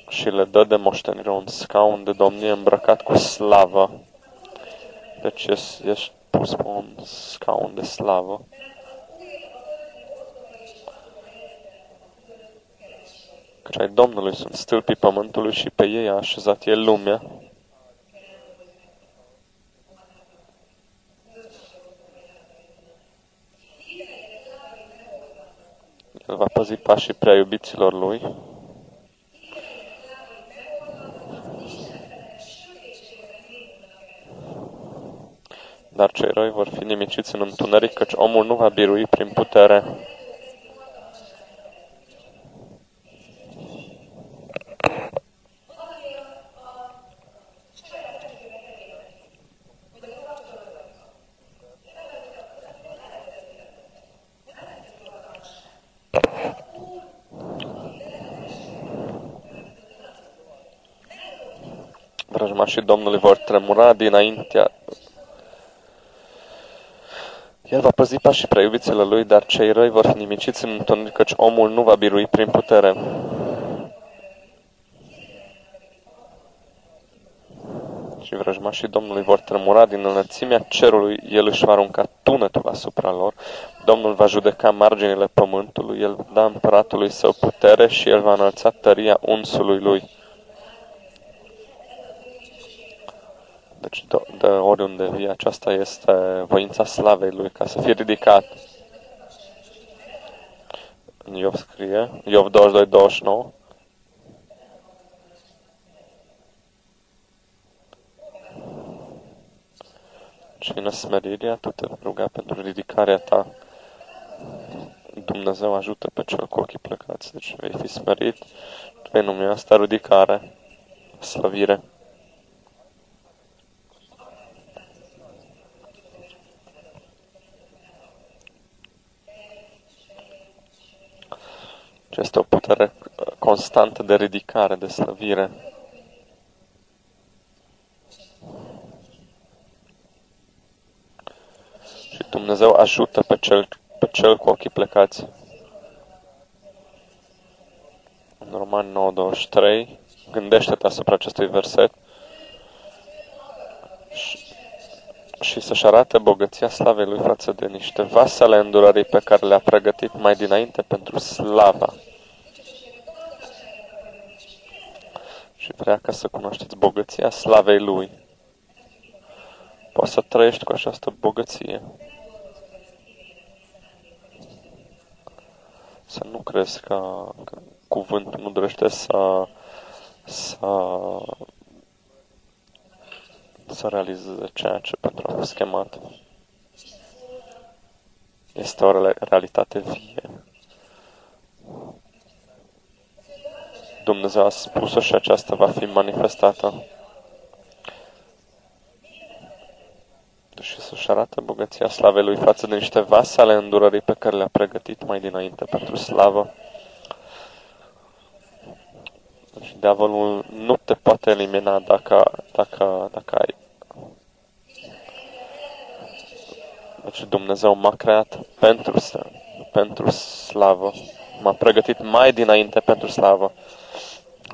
Și le dă de moștenire un scaun de domnie îmbrăcat cu slavă. Deci ești pus pe un scaun de slavă. Căci ai Domnului sunt stâlpii pământului și pe ei a așezat el lumea. El va păzi pașii prea iubiților lui. Dar cei răi vor fi nimiciți în întuneric, căci omul nu va birui prin putere. Vrăjmașii Domnului vor tremura dinaintea. El va păzi pașii prea iubiților lui, dar cei răi vor fi nimiciți în întuneric, căci omul nu va birui prin putere. Și vrăjmașii Domnului vor tremura din înălțimea cerului, el își va arunca tunetul asupra lor. Domnul va judeca marginile pământului, el va da împăratului său putere și el va înălța tăria unsului lui. Deci de oriunde vii, aceasta este voința slavei lui, ca să fie ridicat. În Iov scrie, Iov 22:29. Și în smerirea, tu te ruga pentru ridicarea ta. Dumnezeu ajută pe cel cu ochii plecați. Deci vei fi smerit, tu vei numi asta ridicare, slăvire. Este o putere constantă de ridicare, de slăvire. Și Dumnezeu ajută pe cel cu ochii plecați. Romani 9:23. Gândește-te asupra acestui verset și să-și arate bogăția slavei lui față de niște vase ale îndurării pe care le-a pregătit mai dinainte pentru slava. Și vrea ca să cunoașteți bogăția slavei lui. Poți să trăiești cu această bogăție. Să nu crezi că cuvântul nu dorește să realizeze ceea ce pentru a fost chemat. Este o realitate vie. Dumnezeu a spus-o și aceasta va fi manifestată. Și să-și arate bogăția slavei lui față de niște vase ale îndurării pe care le-a pregătit mai dinainte pentru slavă. Deci diavolul nu te poate elimina dacă ai. Deci Dumnezeu m-a creat pentru slavă. M-a pregătit mai dinainte pentru slavă.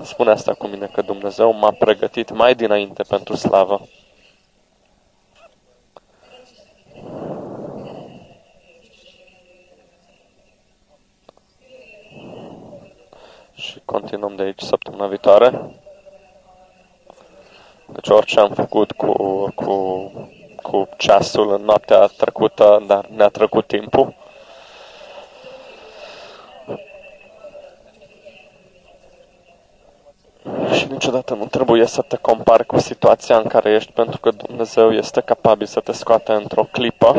Spune asta cu mine, că Dumnezeu m-a pregătit mai dinainte pentru slavă. Și continuăm de aici săptămâna viitoare. Deci orice am făcut cu ceasul în noaptea trecută, dar ne-a trecut timpul. Și niciodată nu trebuie să te compari cu situația în care ești, pentru că Dumnezeu este capabil să te scoate într-o clipă.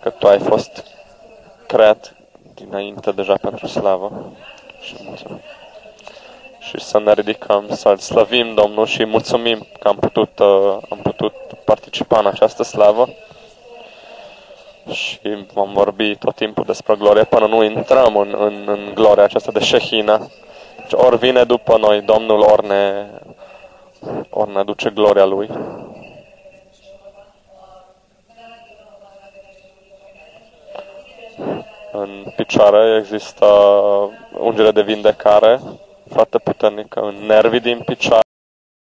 Că tu ai fost creat dinainte deja pentru slavă. Și mulțumim. Și să ne ridicăm, să-L slăvim Domnul și mulțumim că am putut participa în această slavă. Și vom vorbi tot timpul despre glorie până nu intrăm în gloria aceasta de Shehinah. Deci ori vine după noi Domnul, ori ne duce gloria Lui. În picioare există ungere de vindecare foarte puternică, în nervii din picioare.